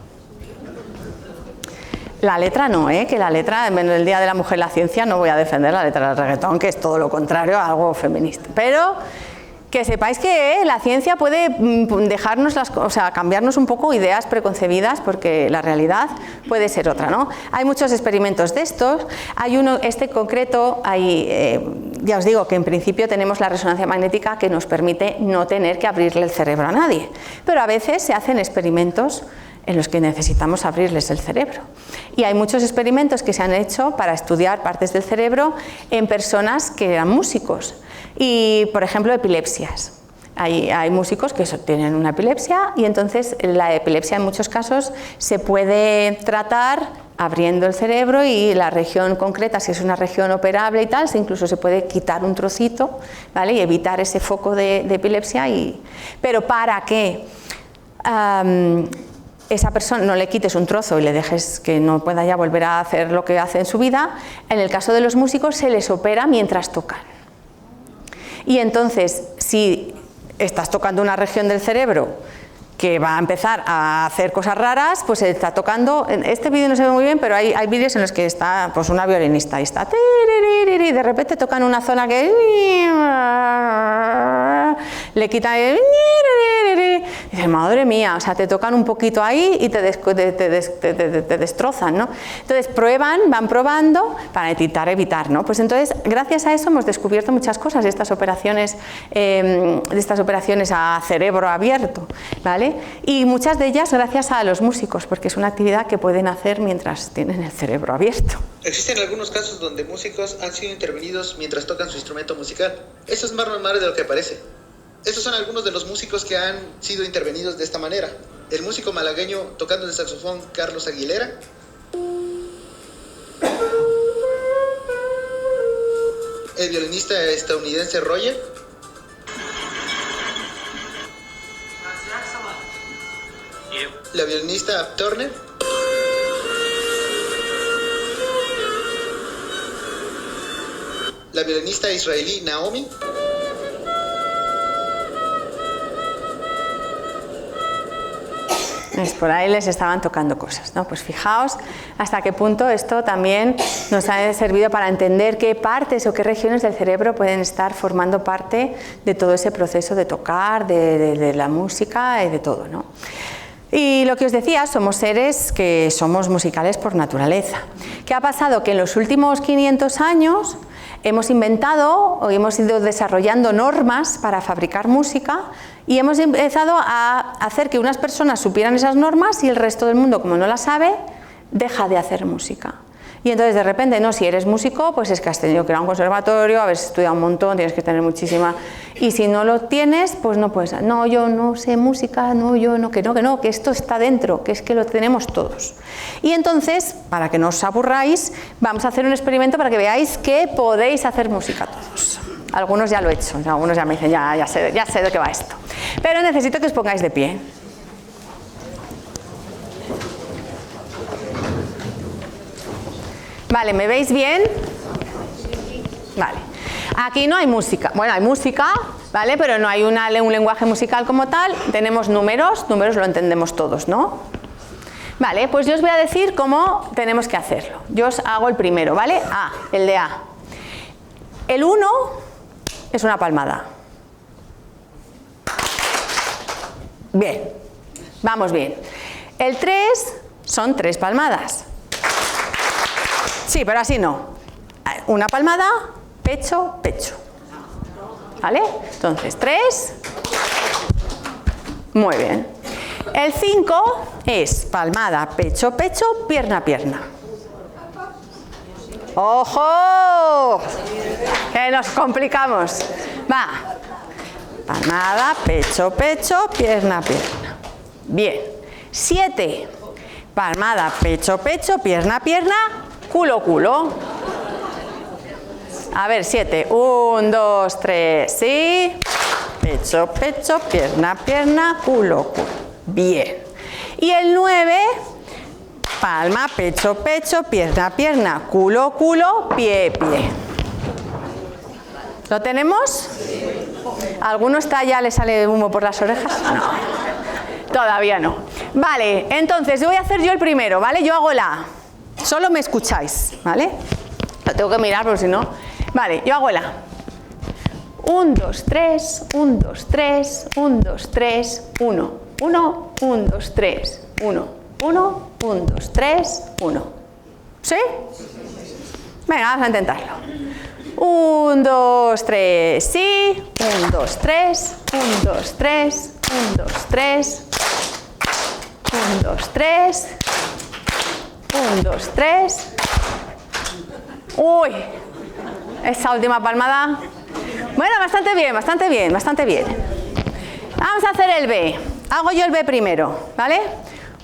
La letra no, que la letra, en el Día de la Mujer y la Ciencia, no voy a defender la letra del reggaetón, que es todo lo contrario a algo feminista. Pero que sepáis que la ciencia puede dejarnos cambiarnos un poco ideas preconcebidas, porque la realidad puede ser otra, ¿no? Hay muchos experimentos de estos. Hay uno, este concreto, ya os digo que en principio tenemos la resonancia magnética que nos permite no tener que abrirle el cerebro a nadie, pero a veces se hacen experimentos en los que necesitamos abrirles el cerebro. Y hay muchos experimentos que se han hecho para estudiar partes del cerebro en personas que eran músicos. Y, por ejemplo, epilepsias. Hay músicos que tienen una epilepsia y entonces la epilepsia en muchos casos se puede tratar abriendo el cerebro y la región concreta, si es una región operable y tal, incluso se puede quitar un trocito, ¿vale? Y evitar ese foco de epilepsia. Pero para que esa persona no le quites un trozo y le dejes que no pueda ya volver a hacer lo que hace en su vida, en el caso de los músicos se les opera mientras tocan. Y entonces, si estás tocando una región del cerebro que va a empezar a hacer cosas raras, pues se está tocando, en este vídeo no se ve muy bien, pero hay vídeos en los que está pues una violinista y está, y de repente tocan una zona que le quitan y dices, madre mía, o sea, te tocan un poquito ahí y te destrozan, ¿no? Entonces van probando para evitar, ¿no? Pues entonces, gracias a eso hemos descubierto muchas cosas de estas operaciones a cerebro abierto, ¿vale? Y muchas de ellas gracias a los músicos, porque es una actividad que pueden hacer mientras tienen el cerebro abierto. Existen algunos casos donde músicos han sido intervenidos mientras tocan su instrumento musical. Eso es más normal de lo que parece. Estos son algunos de los músicos que han sido intervenidos de esta manera. El músico malagueño tocando el saxofón Carlos Aguilera. El violinista estadounidense Roger. La violinista Turner. La violinista israelí Naomi. Por ahí les estaban tocando cosas, ¿no? Pues fijaos hasta qué punto esto también nos ha servido para entender qué partes o qué regiones del cerebro pueden estar formando parte de todo ese proceso de tocar, de la música y de todo, ¿no? Y lo que os decía, somos seres que somos musicales por naturaleza. ¿Qué ha pasado? Que en los últimos 500 años hemos inventado o hemos ido desarrollando normas para fabricar música y hemos empezado a hacer que unas personas supieran esas normas y el resto del mundo, como no las sabe, deja de hacer música. Y entonces de repente, no, si eres músico, pues es que has tenido que ir a un conservatorio, haber estudiado un montón, tienes que tener muchísima... Y si no lo tienes, pues no puedes... No, yo no sé música, no, yo no, que esto está dentro, que es que lo tenemos todos. Y entonces, para que no os aburráis, vamos a hacer un experimento para que veáis que podéis hacer música todos. Algunos ya lo he hecho, algunos ya me dicen, ya sé de qué va esto. Pero necesito que os pongáis de pie. Vale, ¿me veis bien? Vale. Aquí no hay música. Bueno, hay música, ¿vale? Pero no hay un lenguaje musical como tal. Tenemos números lo entendemos todos, ¿no? Vale, pues yo os voy a decir cómo tenemos que hacerlo. Yo os hago el primero, ¿vale? A, el de A. El 1 es una palmada. Bien, vamos bien. El 3 son 3 palmadas. Sí, pero así no. Una palmada, pecho, pecho. ¿Vale? Entonces, 3. Muy bien. El 5 es palmada, pecho, pecho, pierna, pierna. ¡Ojo! Que nos complicamos. Va. Palmada, pecho, pecho, pierna, pierna. Bien. 7. Palmada, pecho, pecho, pierna, pierna, culo, culo. A ver, 7. 1, 2, 3, sí. Pecho, pecho, pierna, pierna, culo, culo. Bien. Y el 9, palma, pecho, pecho, pierna, pierna, culo, culo, pie, pie. ¿Lo tenemos? ¿Alguno está ya le sale humo por las orejas? No. Todavía no. Vale, entonces voy a hacer yo el primero, ¿vale? Yo hago la A. Solo me escucháis, ¿vale? Lo tengo que mirar porque si no... Vale, yo hago la A. 1, 2, 3, 1, 2, 3, 1, 2, 3, 1, 1, 1, 2, 3, 1, 1, 1, 2, 3, 1. ¿Sí? Venga, vamos a intentarlo. 1, 2, 3, sí. 1, 2, 3, 1, 2, 3, 1, 2, 3, 1, 2, 3, 1, 2, 3. Uy, esa última palmada. Bueno, bastante bien, bastante bien, bastante bien. Vamos a hacer el B. Hago yo el B primero, ¿vale?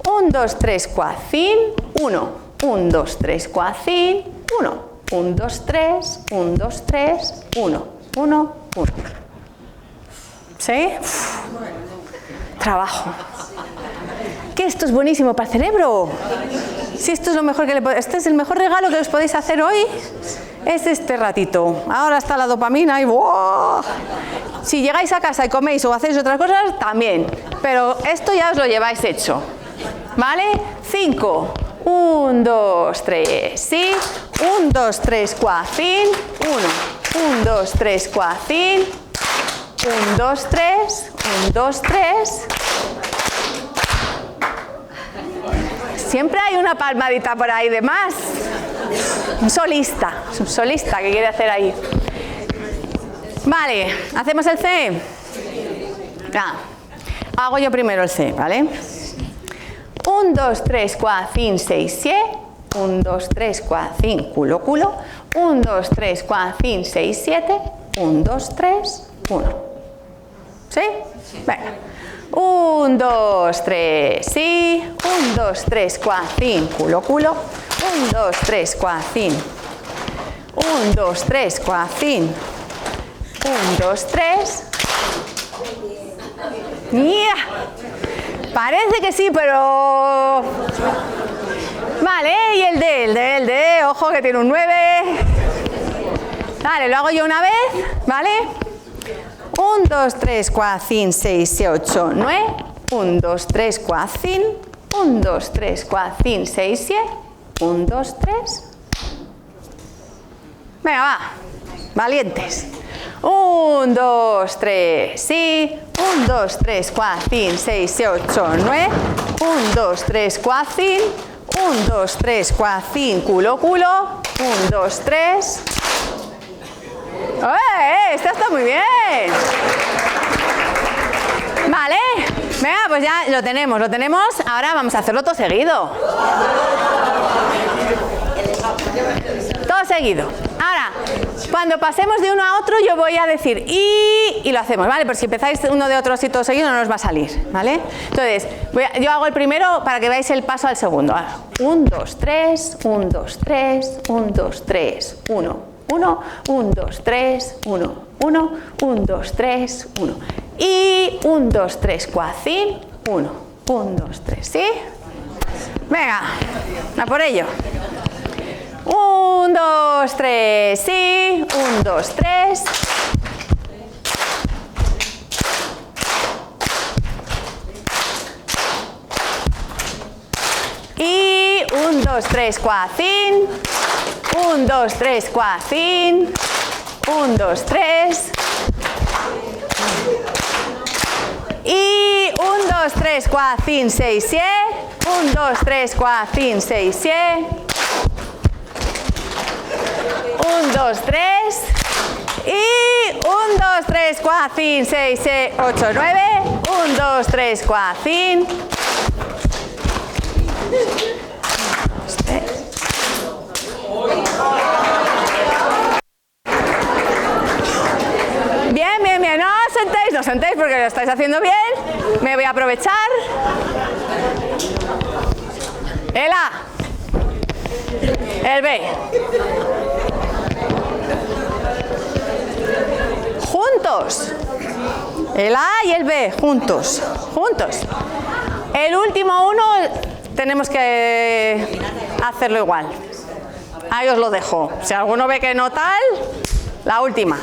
1, 2, 3, cuacín, 1. 1, 2, 3, cuacín, 1. 1, 2, 3, 1, 2, 3, 1. 1, 1. ¿Sí? Uf, trabajo. ¿Qué? Esto es buenísimo para el cerebro. Si esto es lo mejor que este es el mejor regalo que os podéis hacer hoy, es este ratito. Ahora está la dopamina y ¡wow! Si llegáis a casa y coméis o hacéis otras cosas, también. Pero esto ya os lo lleváis hecho. ¿Vale? 5. 1, 2, 3, sí. 1, 2, 3, cuacín. 1. 1, 2, 3, cuacín. 1, 2, 3. 1, 2, 3. Siempre hay una palmadita por ahí de más. Un solista que quiere hacer ahí. Vale, ¿hacemos el C? Hago yo primero el C, ¿vale? 1, 2, 3, cuacín, 6, 7. 1, 2, 3, cuacín, culo, culo. 1, 2, 3, cuacín, 6, 7. 1, 2, 3, 1. ¿Sí? Venga. 1, 2, 3, sí. 1, 2, 3, cuacín, culo, culo. 1, 2, 3, cuacín. 1, 2, 3, cuacín. 1, 2, 3. ¡Yeah! Parece que sí, pero... Vale, y el D, ojo que tiene un 9. Vale, lo hago yo una vez, ¿vale? 1, 2, 3, cuacín, 6, 7, 8, 9. 1, 2, 3, cuacín. 1, 2, 3, cuacín, 6, 7. 1, 2, 3. Venga, va. Valientes. 1, 2, 3, sí. 1, 2, 3, cuacín, 6, 7, 8, 9. 1, 2, 3, cuacín. 1, 2, 3, cuacín, culo, culo. 1, 2, 3. Esta está muy bien. Vale, venga, pues ya lo tenemos. Ahora vamos a hacerlo todo seguido. Todo seguido. Ahora, cuando pasemos de uno a otro, yo voy a decir y lo hacemos, ¿vale? Pero si empezáis uno de otro así todo seguido, no nos va a salir, ¿vale? Entonces, yo hago el primero para que veáis el paso al segundo. 1, 2, 3, 1, 2, 3, 1, 2, 3, 1. 1, 1, 2, 3, 1, 1, 1, 2, 3, 1. Y 1, 2, 3, cuacín, 1, 1, 2, 3, ¿sí? Venga, a por ello. 1, 2, 3, sí. 1, 2, 3. Y 1, 2, 3, cuacín. 1, 2, 3, cuacín. 1, 2, 3. Y 1, 2, 3, cuacín, 6, 7. 1, 2, 3, cuacín, 6, 7. 1, 2, 3. Y 1, 2, 3, cuacín, 6, 7, 8, 9. 1, 2, 3, cuacín. 2, 3. sentéis porque lo estáis haciendo bien. Me voy a aprovechar. El A. El B. Juntos. El A y el B, juntos. Juntos. El último uno tenemos que hacerlo igual. Ahí os lo dejo. Si alguno ve que no tal, la última.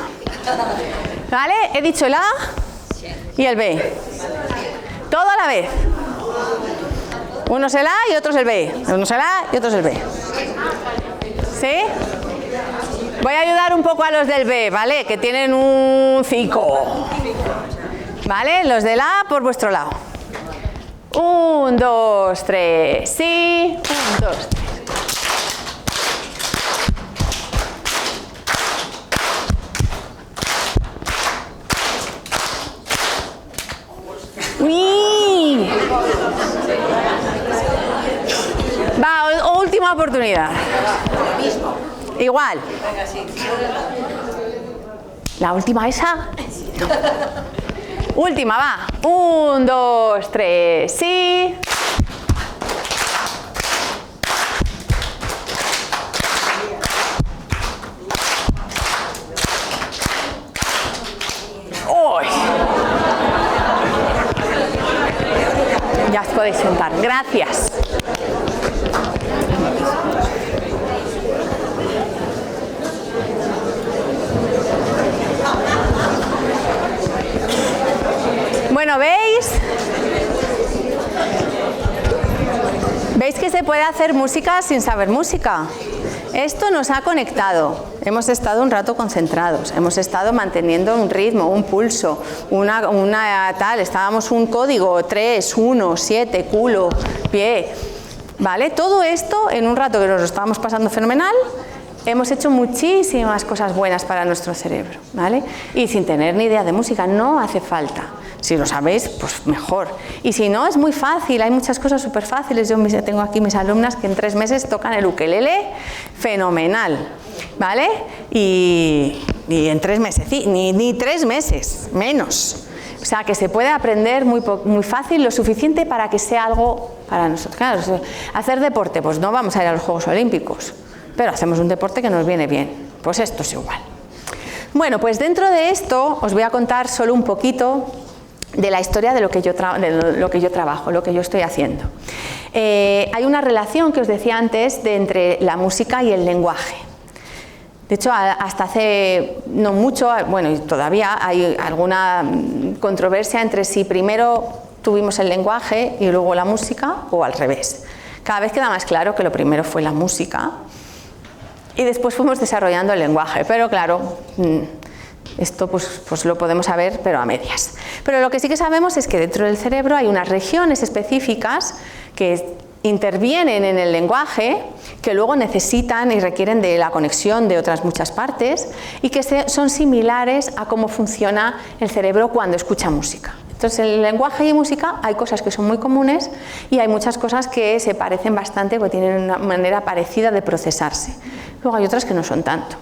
¿Vale? He dicho el A y el B. Todo a la vez. Uno es el A y otro es el B. Uno es el A y otro es el B. ¿Sí? Voy a ayudar un poco a los del B, ¿vale? Que tienen un 5. ¿Vale? Los del A por vuestro lado. 1, 2, 3, sí. 1, 2, 3. ¡Uy! Va, última oportunidad. Igual. La última esa. No. Última, va. 1, 2, 3, sí. ¡Uy! Ya os podéis sentar. Gracias. Bueno, ¿veis que se puede hacer música sin saber música? Esto nos ha conectado. Hemos estado un rato concentrados, hemos estado manteniendo un ritmo, un pulso, una tal, estábamos un código, 3, 1, 7, culo, pie. ¿Vale? Todo esto en un rato que nos lo estábamos pasando fenomenal. Hemos hecho muchísimas cosas buenas para nuestro cerebro, ¿vale? Y sin tener ni idea de música, no hace falta. Si lo sabéis, pues mejor. Y si no, es muy fácil, hay muchas cosas súper fáciles. Yo tengo aquí mis alumnas que en 3 meses tocan el ukelele fenomenal, ¿vale? Y en 3 meses, sí, ni 3 meses, menos. O sea, que se puede aprender muy fácil, lo suficiente para que sea algo para nosotros. Claro, hacer deporte, pues no vamos a ir a los Juegos Olímpicos, pero hacemos un deporte que nos viene bien. Pues esto es igual. Bueno, pues dentro de esto os voy a contar solo un poquito de la historia de lo que yo trabajo, lo que yo estoy haciendo. Hay una relación que os decía antes entre la música y el lenguaje. De hecho, hasta hace no mucho, bueno, y todavía hay alguna controversia entre si primero tuvimos el lenguaje y luego la música o al revés. Cada vez queda más claro que lo primero fue la música y después fuimos desarrollando el lenguaje, pero claro, esto pues lo podemos saber, pero a medias. Pero lo que sí que sabemos es que dentro del cerebro hay unas regiones específicas que intervienen en el lenguaje, que luego necesitan y requieren de la conexión de otras muchas partes y que son similares a cómo funciona el cerebro cuando escucha música. Entonces, en el lenguaje y música hay cosas que son muy comunes y hay muchas cosas que se parecen bastante, porque tienen una manera parecida de procesarse. Luego hay otras que no son tanto.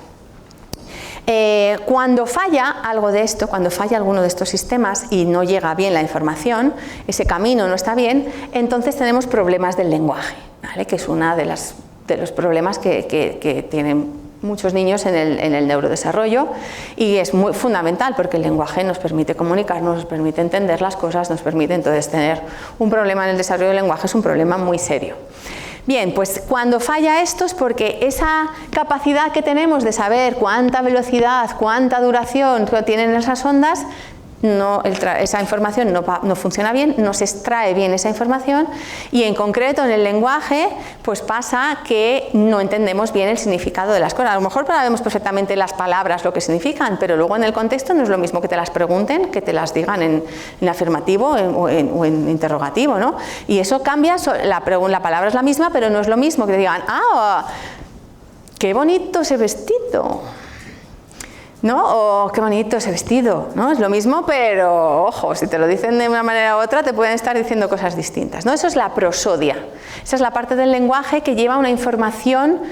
Cuando falla algo de esto, cuando falla alguno de estos sistemas y no llega bien la información, ese camino no está bien, entonces tenemos problemas del lenguaje, ¿vale? Que es uno de los problemas que tienen muchos niños en el neurodesarrollo y es muy fundamental porque el lenguaje nos permite comunicarnos, nos permite entender las cosas, nos permite entonces tener un problema en el desarrollo del lenguaje, es un problema muy serio. Bien, pues cuando falla esto es porque esa capacidad que tenemos de saber cuánta velocidad, cuánta duración tienen esas ondas, esa información no funciona bien, no se extrae bien esa información y en concreto en el lenguaje pues pasa que no entendemos bien el significado de las cosas. A lo mejor sabemos perfectamente las palabras lo que significan, pero luego en el contexto no es lo mismo que te las pregunten, que te las digan en afirmativo o en interrogativo, ¿no? Y eso cambia, la palabra es la misma, pero no es lo mismo que te digan, ¡ah, qué bonito ese vestido! ¿No? O qué bonito ese vestido, ¿no? Es lo mismo, pero ojo, si te lo dicen de una manera u otra te pueden estar diciendo cosas distintas, ¿no? Eso es la prosodia. Esa es la parte del lenguaje que lleva una información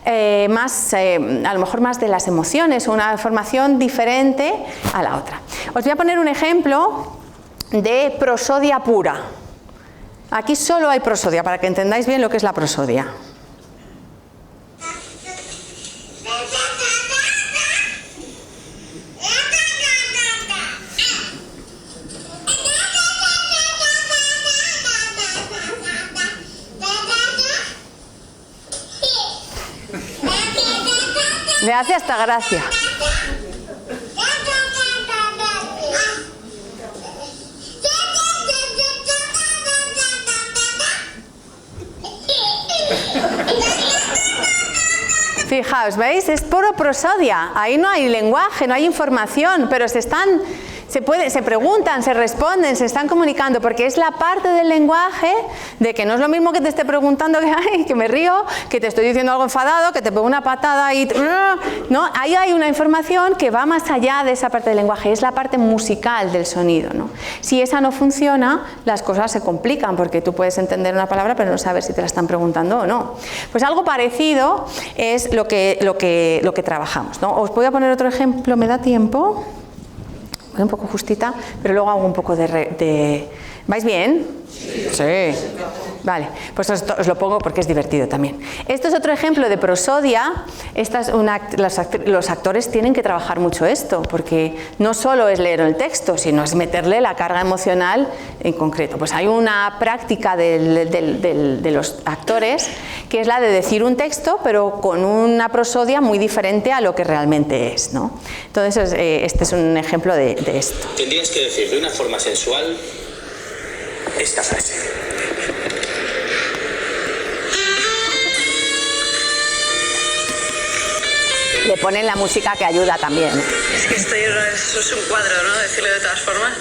a lo mejor más de las emociones o una información diferente a la otra. Os voy a poner un ejemplo de prosodia pura. Aquí solo hay prosodia, para que entendáis bien lo que es la prosodia. Le hace hasta gracia. Fijaos, ¿veis? Es puro prosodia. Ahí no hay lenguaje, no hay información, pero se preguntan, se responden, se están comunicando, porque es la parte del lenguaje de que no es lo mismo que te esté preguntando que me río, que te estoy diciendo algo enfadado, que te pego una patada y... No, ahí hay una información que va más allá de esa parte del lenguaje, es la parte musical del sonido, ¿no? Si esa no funciona, las cosas se complican, porque tú puedes entender una palabra, pero no sabes si te la están preguntando o no. Pues algo parecido es lo que trabajamos, ¿no? Os voy a poner otro ejemplo, ¿me da tiempo? Voy un poco justita, pero luego hago un poco de... ¿Vais bien? Sí. Vale, pues os lo pongo porque es divertido también. Esto es otro ejemplo de prosodia. Los actores tienen que trabajar mucho esto, porque no solo es leer el texto, sino es meterle la carga emocional en concreto. Pues hay una práctica de los actores que es la de decir un texto, pero con una prosodia muy diferente a lo que realmente es, ¿no? Entonces, este es un ejemplo de esto. Tendrías que decir de una forma sensual esta frase. Le ponen la música que ayuda también. Es que eso es un cuadro, ¿no? Decirlo de todas formas.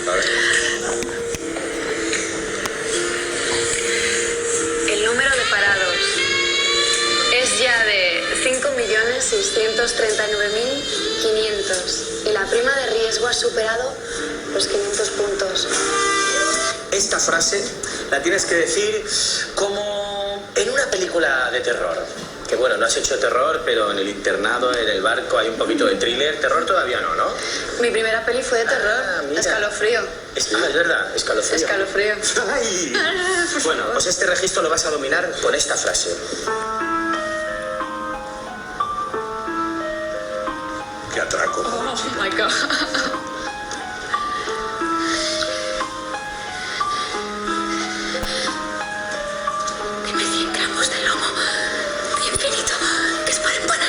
El número de parados es ya de 5.639.500 y la prima de riesgo ha superado los 500 puntos. Esta frase la tienes que decir como en una película de terror. Que bueno, no has hecho terror, pero en el internado, en el barco hay un poquito de thriller. Terror todavía no, ¿no? Mi primera peli fue de terror, Escalofrío. Es verdad, Escalofrío. Escalofrío. Ay. Bueno, pues este registro lo vas a dominar con esta frase. ¡Qué atraco! Oh my God. Dime 100 gramos de lomo bien finito, que es para empanar.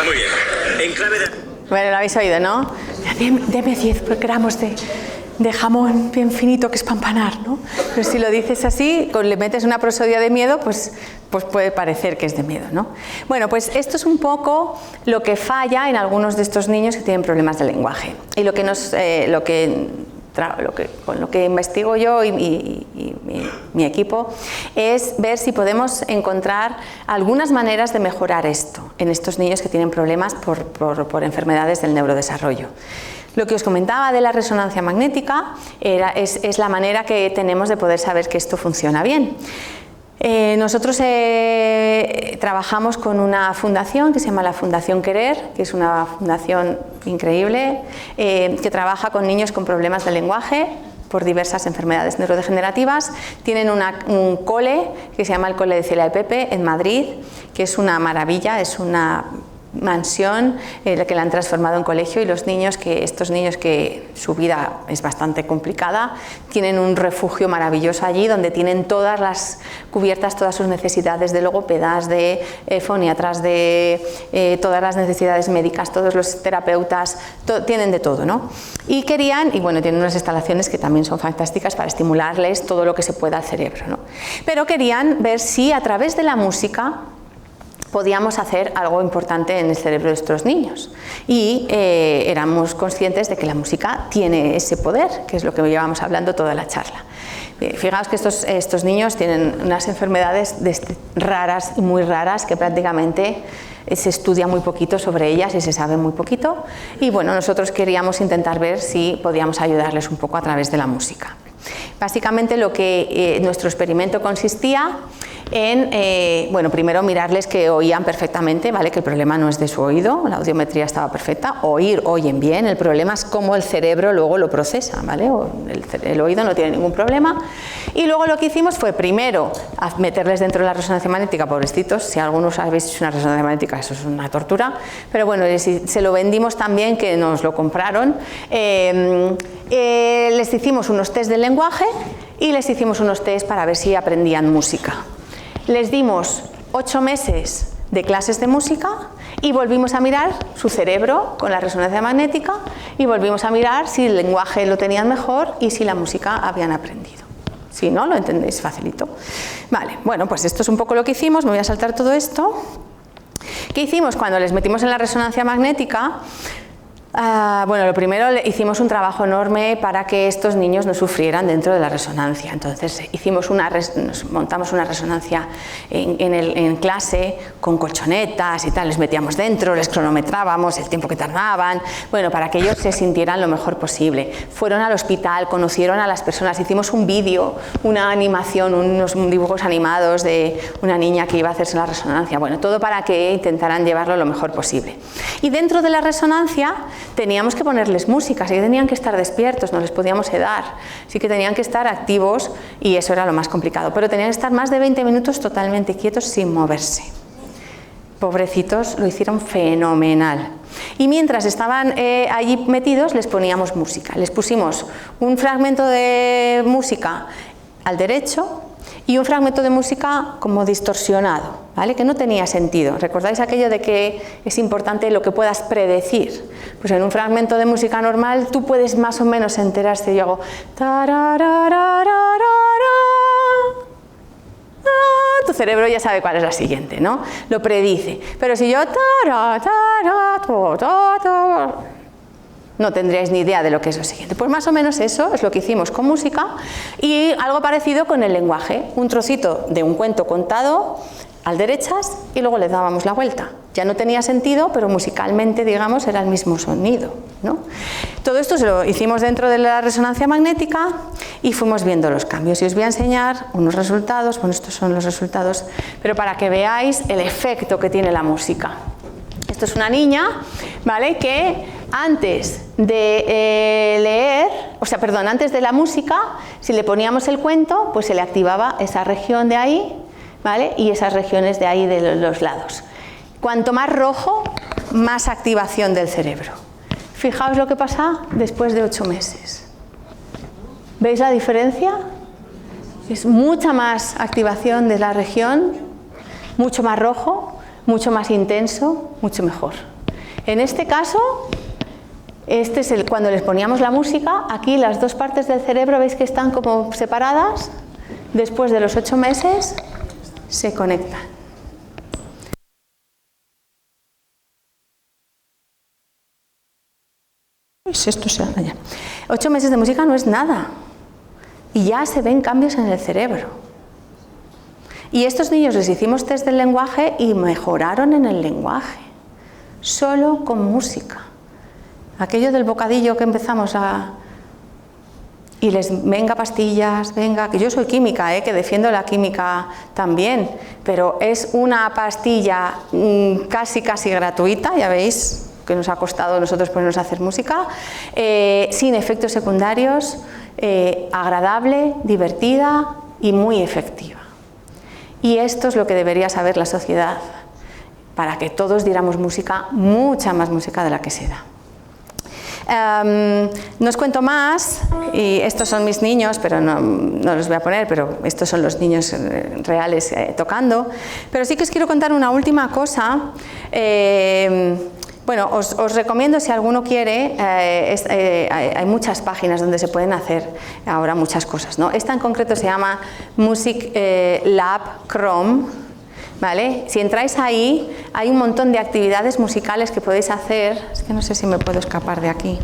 Muy bien. En clave de... Bueno, lo habéis oído, ¿no? Deme 10 gramos de jamón bien finito que es para empanar, ¿no? Pero si lo dices así, le metes una prosodia de miedo, pues puede parecer que es de miedo, ¿no? Bueno, pues esto es un poco lo que falla en algunos de estos niños que tienen problemas de lenguaje. Y con lo que investigo yo y mi equipo es ver si podemos encontrar algunas maneras de mejorar esto en estos niños que tienen problemas por enfermedades del neurodesarrollo. Lo que os comentaba de la resonancia magnética es la manera que tenemos de poder saber que esto funciona bien. Nosotros trabajamos con una fundación que se llama la Fundación Querer, que es una fundación increíble, que trabaja con niños con problemas de lenguaje por diversas enfermedades neurodegenerativas. Tienen un cole que se llama el Cole de Celia de Pepe en Madrid, que es una maravilla, es una mansión que la han transformado en colegio, y estos niños que su vida es bastante complicada tienen un refugio maravilloso allí donde tienen cubiertas todas sus necesidades de logopedas, de foniatras, de todas las necesidades médicas, todos los terapeutas, tienen de todo, ¿no? Y bueno, tienen unas instalaciones que también son fantásticas para estimularles todo lo que se pueda al cerebro, ¿no? Pero querían ver si a través de la música podíamos hacer algo importante en el cerebro de estos niños, y éramos conscientes de que la música tiene ese poder, que es lo que llevamos hablando toda la charla. Fijaos que estos niños tienen unas enfermedades raras y muy raras que prácticamente se estudia muy poquito sobre ellas y se sabe muy poquito, y bueno, nosotros queríamos intentar ver si podíamos ayudarles un poco a través de la música. Básicamente nuestro experimento consistía en, bueno, primero mirarles que oían perfectamente, ¿vale? Que el problema no es de su oído, la audiometría estaba perfecta, oyen bien, el problema es cómo el cerebro luego lo procesa, ¿vale? El oído no tiene ningún problema. Y luego lo que hicimos fue primero meterles dentro de la resonancia magnética, pobrecitos, si algunos habéis hecho una resonancia magnética, eso es una tortura, pero bueno, se lo vendimos también, que nos lo compraron. Les hicimos unos test del lenguaje y les hicimos unos test para ver si aprendían música. Les dimos 8 meses de clases de música y volvimos a mirar su cerebro con la resonancia magnética y volvimos a mirar si el lenguaje lo tenían mejor y si la música habían aprendido. Si no, lo entendéis facilito. Vale, bueno, pues esto es un poco lo que hicimos, me voy a saltar todo esto. ¿Qué hicimos cuando les metimos en la resonancia magnética? Bueno, lo primero, hicimos un trabajo enorme para que estos niños no sufrieran dentro de la resonancia. Entonces nos montamos una resonancia en clase con colchonetas y tal, les metíamos dentro, les cronometrábamos el tiempo que tardaban, bueno, para que ellos se sintieran lo mejor posible. Fueron al hospital, conocieron a las personas, hicimos un vídeo, una animación, unos dibujos animados de una niña que iba a hacerse la resonancia, bueno, todo para que intentaran llevarlo lo mejor posible. Y dentro de la resonancia teníamos que ponerles música, así que tenían que estar despiertos, no les podíamos sedar, sí que tenían que estar activos y eso era lo más complicado, pero tenían que estar más de 20 minutos totalmente quietos sin moverse. Pobrecitos, lo hicieron fenomenal. Y mientras estaban allí metidos les poníamos música, les pusimos un fragmento de música al derecho y un fragmento de música como distorsionado, ¿vale? Que no tenía sentido. ¿Recordáis aquello de que es importante lo que puedas predecir? Pues en un fragmento de música normal tú puedes más o menos enterarte. Yo hago tu cerebro ya sabe cuál es la siguiente, ¿no? Lo predice. Pero si yo no tendríais ni idea de lo que es lo siguiente. Pues más o menos eso es lo que hicimos con música y algo parecido con el lenguaje. Un trocito de un cuento contado al derechas y luego le dábamos la vuelta. Ya no tenía sentido, pero musicalmente, digamos, era el mismo sonido, ¿no? Todo esto se lo hicimos dentro de la resonancia magnética y fuimos viendo los cambios. Y os voy a enseñar unos resultados, bueno, estos son los resultados, pero para que veáis el efecto que tiene la música. Esto es una niña, ¿vale? Que antes de leer, antes de la música, si le poníamos el cuento, pues se le activaba esa región de ahí, ¿vale? Y esas regiones de ahí de los lados. Cuanto más rojo, más activación del cerebro. Fijaos lo que pasa después de 8 meses. ¿Veis la diferencia? Es mucha más activación de la región, mucho más rojo, mucho más intenso, mucho mejor. En este caso, cuando les poníamos la música, aquí las dos partes del cerebro, ¿veis que están como separadas? Después de los 8 meses, se conectan. Esto se allá. 8 meses de música no es nada. Y ya se ven cambios en el cerebro. Y a estos niños les hicimos test del lenguaje y mejoraron en el lenguaje. Solo con música. Aquello del bocadillo que empezamos a... Y les, venga pastillas, venga, que yo soy química, que defiendo la química también, pero es una pastilla casi gratuita, ya veis que nos ha costado a nosotros ponernos a hacer música, sin efectos secundarios, agradable, divertida y muy efectiva. Y esto es lo que debería saber la sociedad, para que todos diéramos música, mucha más música de la que se da. No os cuento más, y estos son mis niños, pero no los voy a poner, pero estos son los niños reales tocando. Pero sí que os quiero contar una última cosa. Bueno, os recomiendo, si alguno quiere, hay muchas páginas donde se pueden hacer ahora muchas cosas, ¿no? Esta en concreto se llama Music Lab Chrome, ¿vale? Si entráis ahí, hay un montón de actividades musicales que podéis hacer. Es que no sé si me puedo escapar de aquí.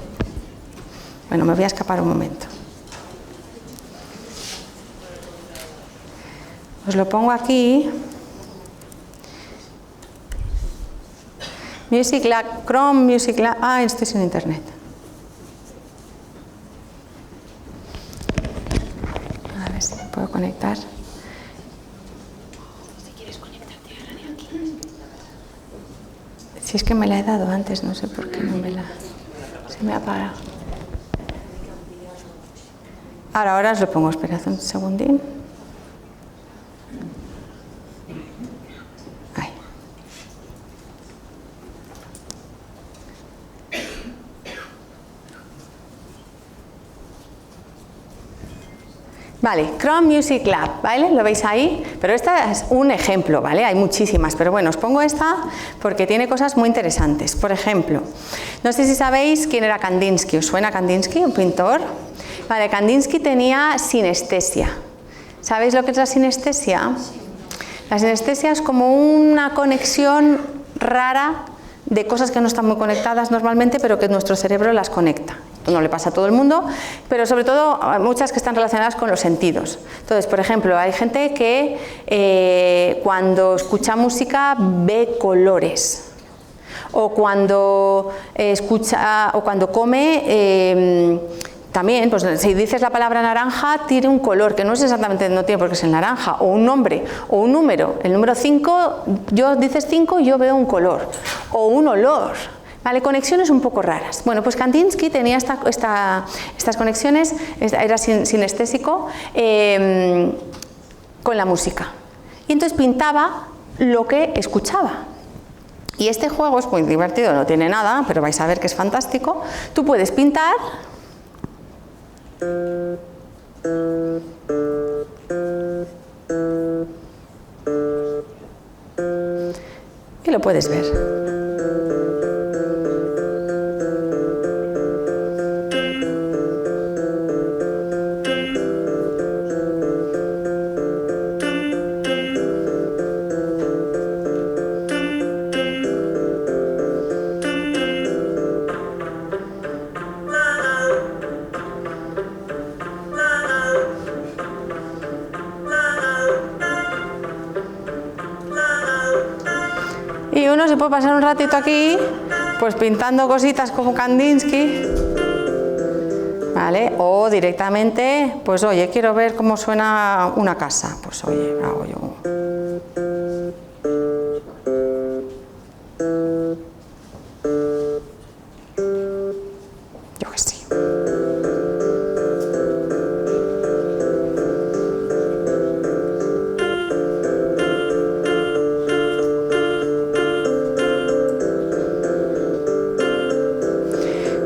Bueno, me voy a escapar un momento. Os lo pongo aquí. Music Lab, Chrome, Music Lab... Ah, estoy sin internet. A ver si me puedo conectar. Si es que me la he dado antes, no sé por qué no me la... Se me ha parado. Ahora os lo pongo, esperad un segundín. Ahí. Vale, Chrome Music Lab, ¿vale? ¿Lo veis ahí? Pero esta es un ejemplo, ¿vale? Hay muchísimas, pero bueno, os pongo esta porque tiene cosas muy interesantes. Por ejemplo, no sé si sabéis quién era Kandinsky. ¿Os suena Kandinsky, un pintor? Vale, Kandinsky tenía sinestesia. ¿Sabéis lo que es la sinestesia? La sinestesia es como una conexión rara de cosas que no están muy conectadas normalmente, pero que nuestro cerebro las conecta. No le pasa a todo el mundo, pero sobre todo muchas que están relacionadas con los sentidos. Entonces, por ejemplo, hay gente que cuando escucha música ve colores, o cuando escucha o cuando come también, pues si dices la palabra naranja, tiene un color que no es exactamente, no tiene por qué ser naranja, o un nombre, o un número. El número 5, dices 5 y yo veo un color, o un olor. Vale, conexiones un poco raras. Bueno, pues Kandinsky tenía estas conexiones, era sinestésico con la música. Y entonces pintaba lo que escuchaba. Y este juego es muy divertido, no tiene nada, pero vais a ver que es fantástico. Tú puedes pintar y lo puedes ver. Y uno se puede pasar un ratito aquí, pues pintando cositas como Kandinsky, ¿vale? O directamente, pues oye, quiero ver cómo suena una casa, pues oye, hago yo. Yo que sí.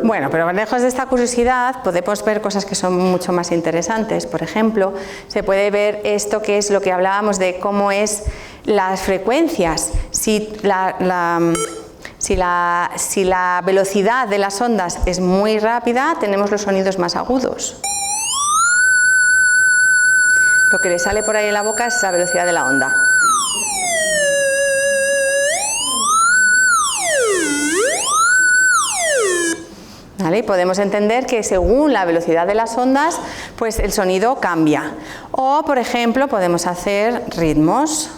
Bueno, pero lejos de esta curiosidad podemos ver cosas que son mucho más interesantes. Por ejemplo, se puede ver esto que es lo que hablábamos de cómo es las frecuencias. Si la velocidad de las ondas es muy rápida, tenemos los sonidos más agudos. Lo que le sale por ahí en la boca es la velocidad de la onda. ¿Vale? Y podemos entender que según la velocidad de las ondas, pues el sonido cambia. O, por ejemplo, podemos hacer ritmos.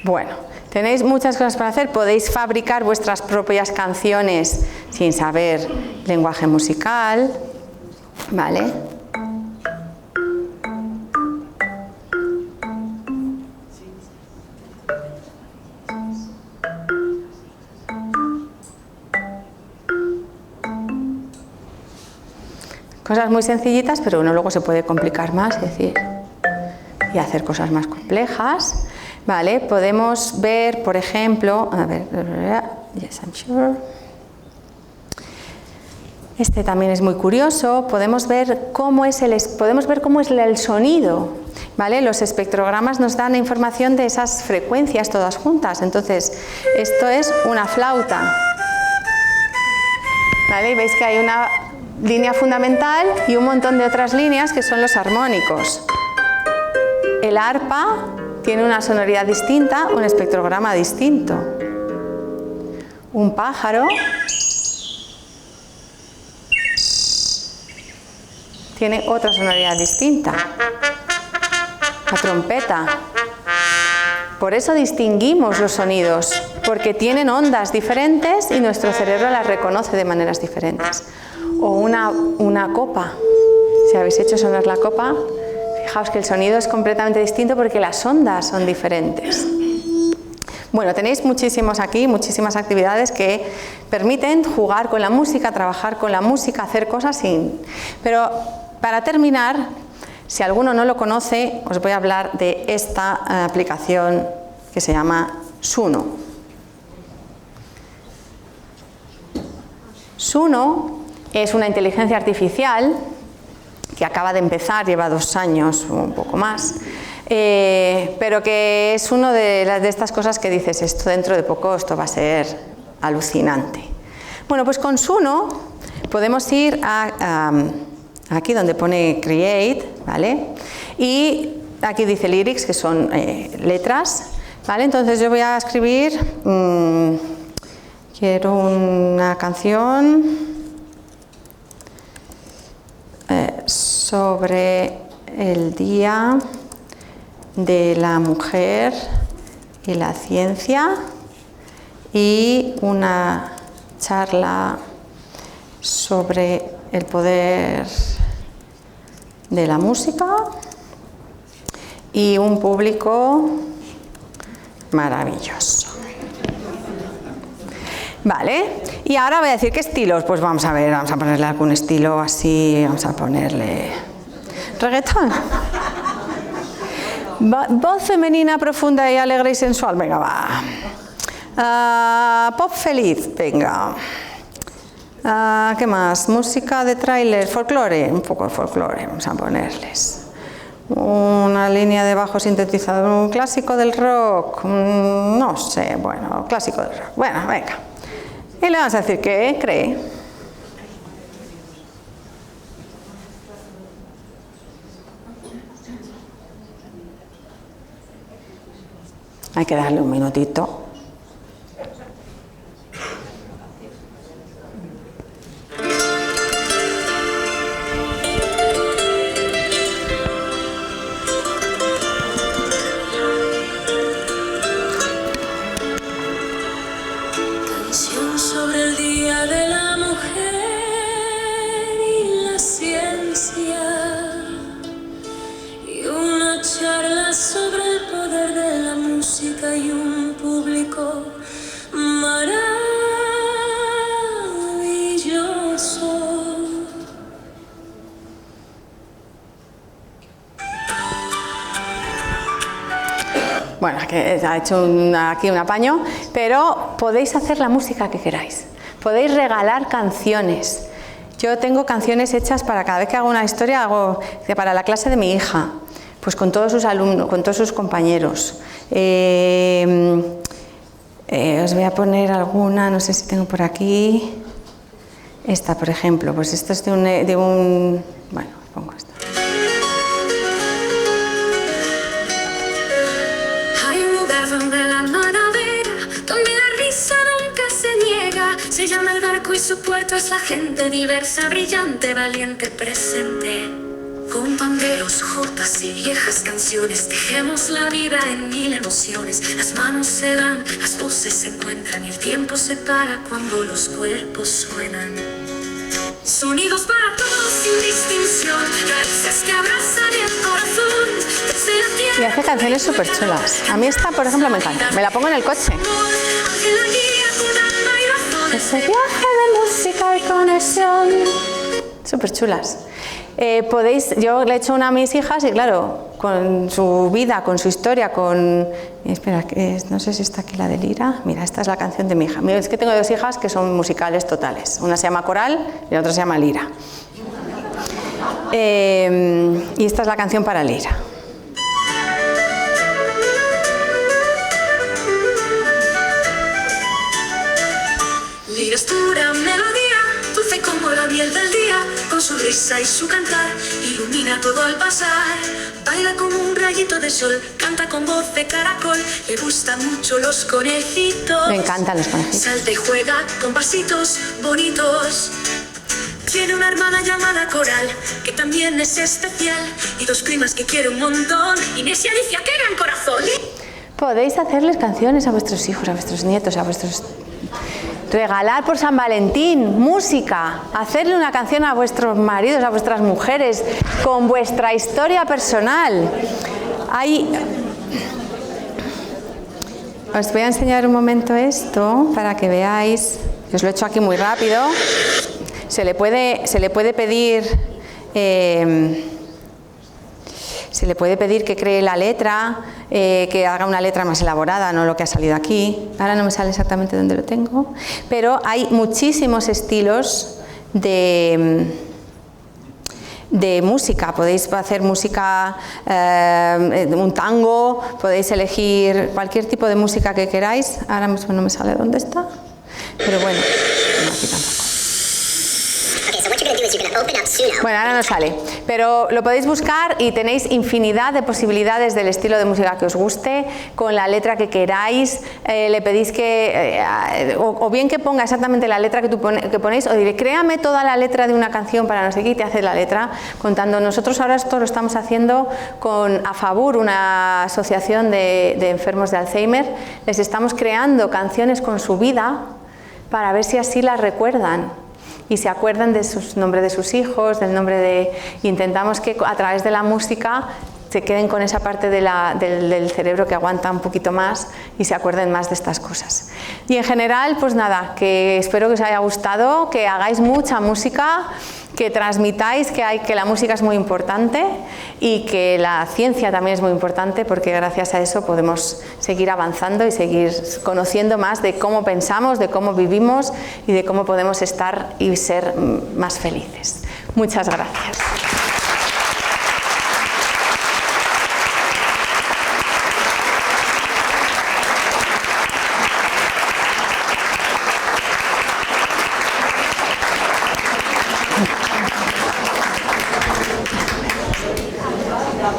Bueno, tenéis muchas cosas para hacer, podéis fabricar vuestras propias canciones sin saber lenguaje musical, ¿vale? Cosas muy sencillitas, pero uno luego se puede complicar más, es decir, y hacer cosas más complejas. Vale, podemos ver, por ejemplo, a ver, yes, I'm sure. Este también es muy curioso. Podemos ver cómo es el sonido. ¿Vale? Los espectrogramas nos dan información de esas frecuencias todas juntas. Entonces, esto es una flauta. ¿Vale? Y veis que hay una línea fundamental y un montón de otras líneas que son los armónicos. El arpa tiene una sonoridad distinta, un espectrograma distinto. Un pájaro tiene otra sonoridad distinta. La trompeta. Por eso distinguimos los sonidos, porque tienen ondas diferentes y nuestro cerebro las reconoce de maneras diferentes. O una copa. Si habéis hecho sonar la copa, fijaos que el sonido es completamente distinto porque las ondas son diferentes. Bueno, tenéis muchísimas actividades que permiten jugar con la música, trabajar con la música, hacer cosas sin... Pero para terminar, si alguno no lo conoce, os voy a hablar de esta aplicación que se llama Suno. Suno es una inteligencia artificial que acaba de empezar, lleva 2 años o un poco más, pero que es una de estas cosas que dices, esto dentro de poco esto va a ser alucinante. Bueno, pues con Suno podemos ir a aquí donde pone Create, ¿vale? Y aquí dice Lyrics, que son letras, ¿vale? Entonces yo voy a escribir, quiero una canción sobre el Día de la Mujer y la Ciencia y una charla sobre el poder de la música y un público maravilloso. Vale, y ahora voy a decir qué estilos. Pues vamos a ver, vamos a ponerle algún estilo así, vamos a ponerle reggaetón. Voz femenina profunda y alegre y sensual, venga, va. Pop feliz, venga. ¿Qué más? Música de tráiler, folclore, un poco de folclore, vamos a ponerles. Una línea de bajo sintetizador, un clásico del rock, no sé, bueno, clásico del rock, bueno, venga. Y le vamos a decir que cree. Hay que darle un minutito. Y un público maravilloso. Bueno, que ha hecho aquí un apaño, pero podéis hacer la música que queráis. Podéis regalar canciones. Yo tengo canciones hechas para cada vez que hago una historia, hago para la clase de mi hija, pues con todos sus alumnos, con todos sus compañeros. Os voy a poner alguna, no sé si tengo por aquí. Esta, por ejemplo, pues esto es de un bueno, pongo esta. Hay un lugar donde la mar navega, donde la risa nunca se niega. Se llama el barco y su puerto es la gente diversa, brillante, valiente, presente. Con banderos, jotas y viejas canciones, tejemos la vida en 1000 emociones. Las manos se dan, las voces se encuentran y el tiempo se para cuando los cuerpos suenan. Sonidos para todos sin distinción, raíces que abrazan el corazón. Y hace canciones súper chulas. A mí esta, por ejemplo, me encanta. Me la pongo en el coche. Ese viaje de música y conexión. Súper chulas. Yo le he hecho una a mis hijas y claro, con su vida, con su historia, espera, no sé si está aquí la de Lira. Mira, esta es la canción de mi hija. Mira, es que tengo 2 hijas que son musicales totales. Una se llama Coral y la otra se llama Lira. Y esta es la canción para Lira. Lira es pura melodía, dulce como la miel del día. Con su risa y su cantar, ilumina todo al pasar. Baila como un rayito de sol, canta con voz de caracol. Le gustan mucho los conejitos. Me encantan los conejitos. Salta y juega con pasitos bonitos. Tiene una hermana llamada Coral, que también es especial, y dos primas que quiere un montón, Inés y Alicia, que gran corazón. Podéis hacerles canciones a vuestros hijos, a vuestros nietos, a vuestros... Regalar por San Valentín, música, hacerle una canción a vuestros maridos, a vuestras mujeres, con vuestra historia personal. Os voy a enseñar un momento esto para que veáis. Os lo he hecho aquí muy rápido. Se le puede pedir que cree la letra, que haga una letra más elaborada, no lo que ha salido aquí. Ahora no me sale exactamente dónde lo tengo, pero hay muchísimos estilos de música. Podéis hacer música, un tango, podéis elegir cualquier tipo de música que queráis. Ahora mismo no me sale dónde está, pero bueno, no, aquí tampoco. Bueno, ahora no sale, pero lo podéis buscar y tenéis infinidad de posibilidades del estilo de música que os guste, con la letra que queráis. Le pedís que, o bien que ponga exactamente la letra que ponéis, o diré, créame toda la letra de una canción para no sé qué, y te hace la letra contando. Nosotros ahora esto lo estamos haciendo con AFABUR, una asociación de enfermos de Alzheimer. Les estamos creando canciones con su vida para ver si así las recuerdan y se acuerdan de sus nombre de sus hijos, del nombre de... Intentamos que a través de la música se queden con esa parte del cerebro que aguanta un poquito más y se acuerden más de estas cosas. Y en general, pues nada, que espero que os haya gustado, que hagáis mucha música, que transmitáis que la música es muy importante y que la ciencia también es muy importante, porque gracias a eso podemos seguir avanzando y seguir conociendo más de cómo pensamos, de cómo vivimos y de cómo podemos estar y ser más felices. Muchas gracias.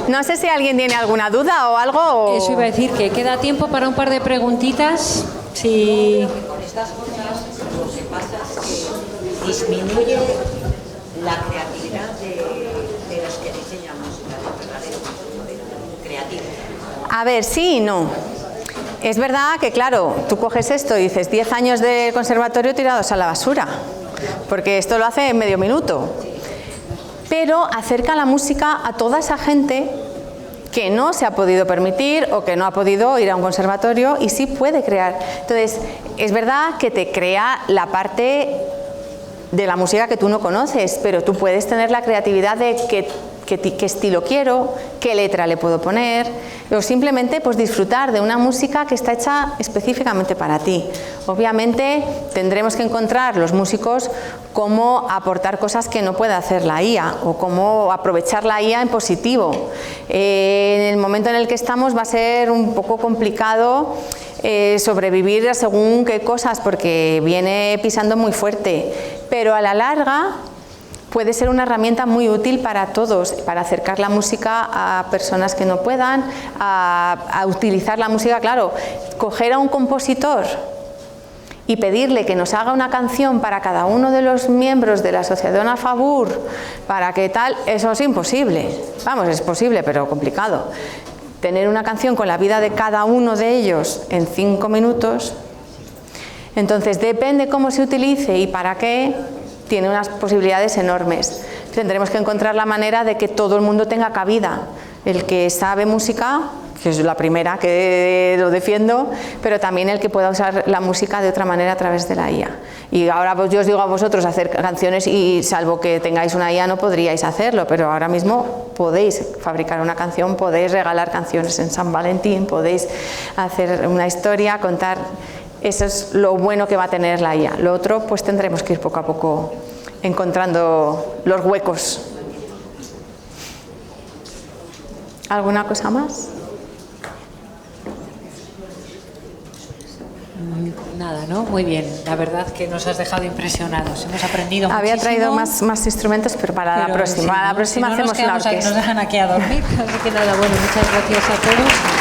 No sé si alguien tiene alguna duda o algo. O... Eso iba a decir, que queda tiempo para un par de preguntitas. Si... Con estas cosas lo que pasa es que disminuye la creatividad de los que diseñan música, de verdadero creativo. A ver, sí y no. Es verdad que, claro, tú coges esto y dices 10 años de conservatorio tirados a la basura, porque esto lo hace en medio minuto. Pero acerca la música a toda esa gente que no se ha podido permitir o que no ha podido ir a un conservatorio y sí puede crear. Entonces, es verdad que te crea la parte de la música que tú no conoces, pero tú puedes tener la creatividad de qué estilo quiero, qué letra le puedo poner, o simplemente pues disfrutar de una música que está hecha específicamente para ti. Obviamente tendremos que encontrar los músicos cómo aportar cosas que no puede hacer la IA o cómo aprovechar la IA en positivo. En el momento en el que estamos va a ser un poco complicado sobrevivir según qué cosas, porque viene pisando muy fuerte, pero a la larga puede ser una herramienta muy útil para todos, para acercar la música a personas que no puedan, a utilizar la música, claro, coger a un compositor y pedirle que nos haga una canción para cada uno de los miembros de la asociación AFABUR, para que tal, eso es imposible. Vamos, es posible, pero complicado. Tener una canción con la vida de cada uno de ellos en 5 minutos, entonces depende cómo se utilice y para qué, tiene unas posibilidades enormes. Tendremos que encontrar la manera de que todo el mundo tenga cabida. El que sabe música, que es la primera que lo defiendo, pero también el que pueda usar la música de otra manera a través de la IA. Y ahora pues, yo os digo a vosotros hacer canciones y salvo que tengáis una IA no podríais hacerlo, pero ahora mismo podéis fabricar una canción, podéis regalar canciones en San Valentín, podéis hacer una historia, contar. Eso es lo bueno que va a tener la IA. Lo otro, pues tendremos que ir poco a poco encontrando los huecos. ¿Alguna cosa más? Nada, ¿no? Muy bien. La verdad que nos has dejado impresionados. Hemos aprendido muchísimo. Había traído más instrumentos, pero para la próxima. Sí, para la próxima si no hacemos la orquesta. Nos dejan aquí a dormir. Así que nada, bueno, muchas gracias a todos.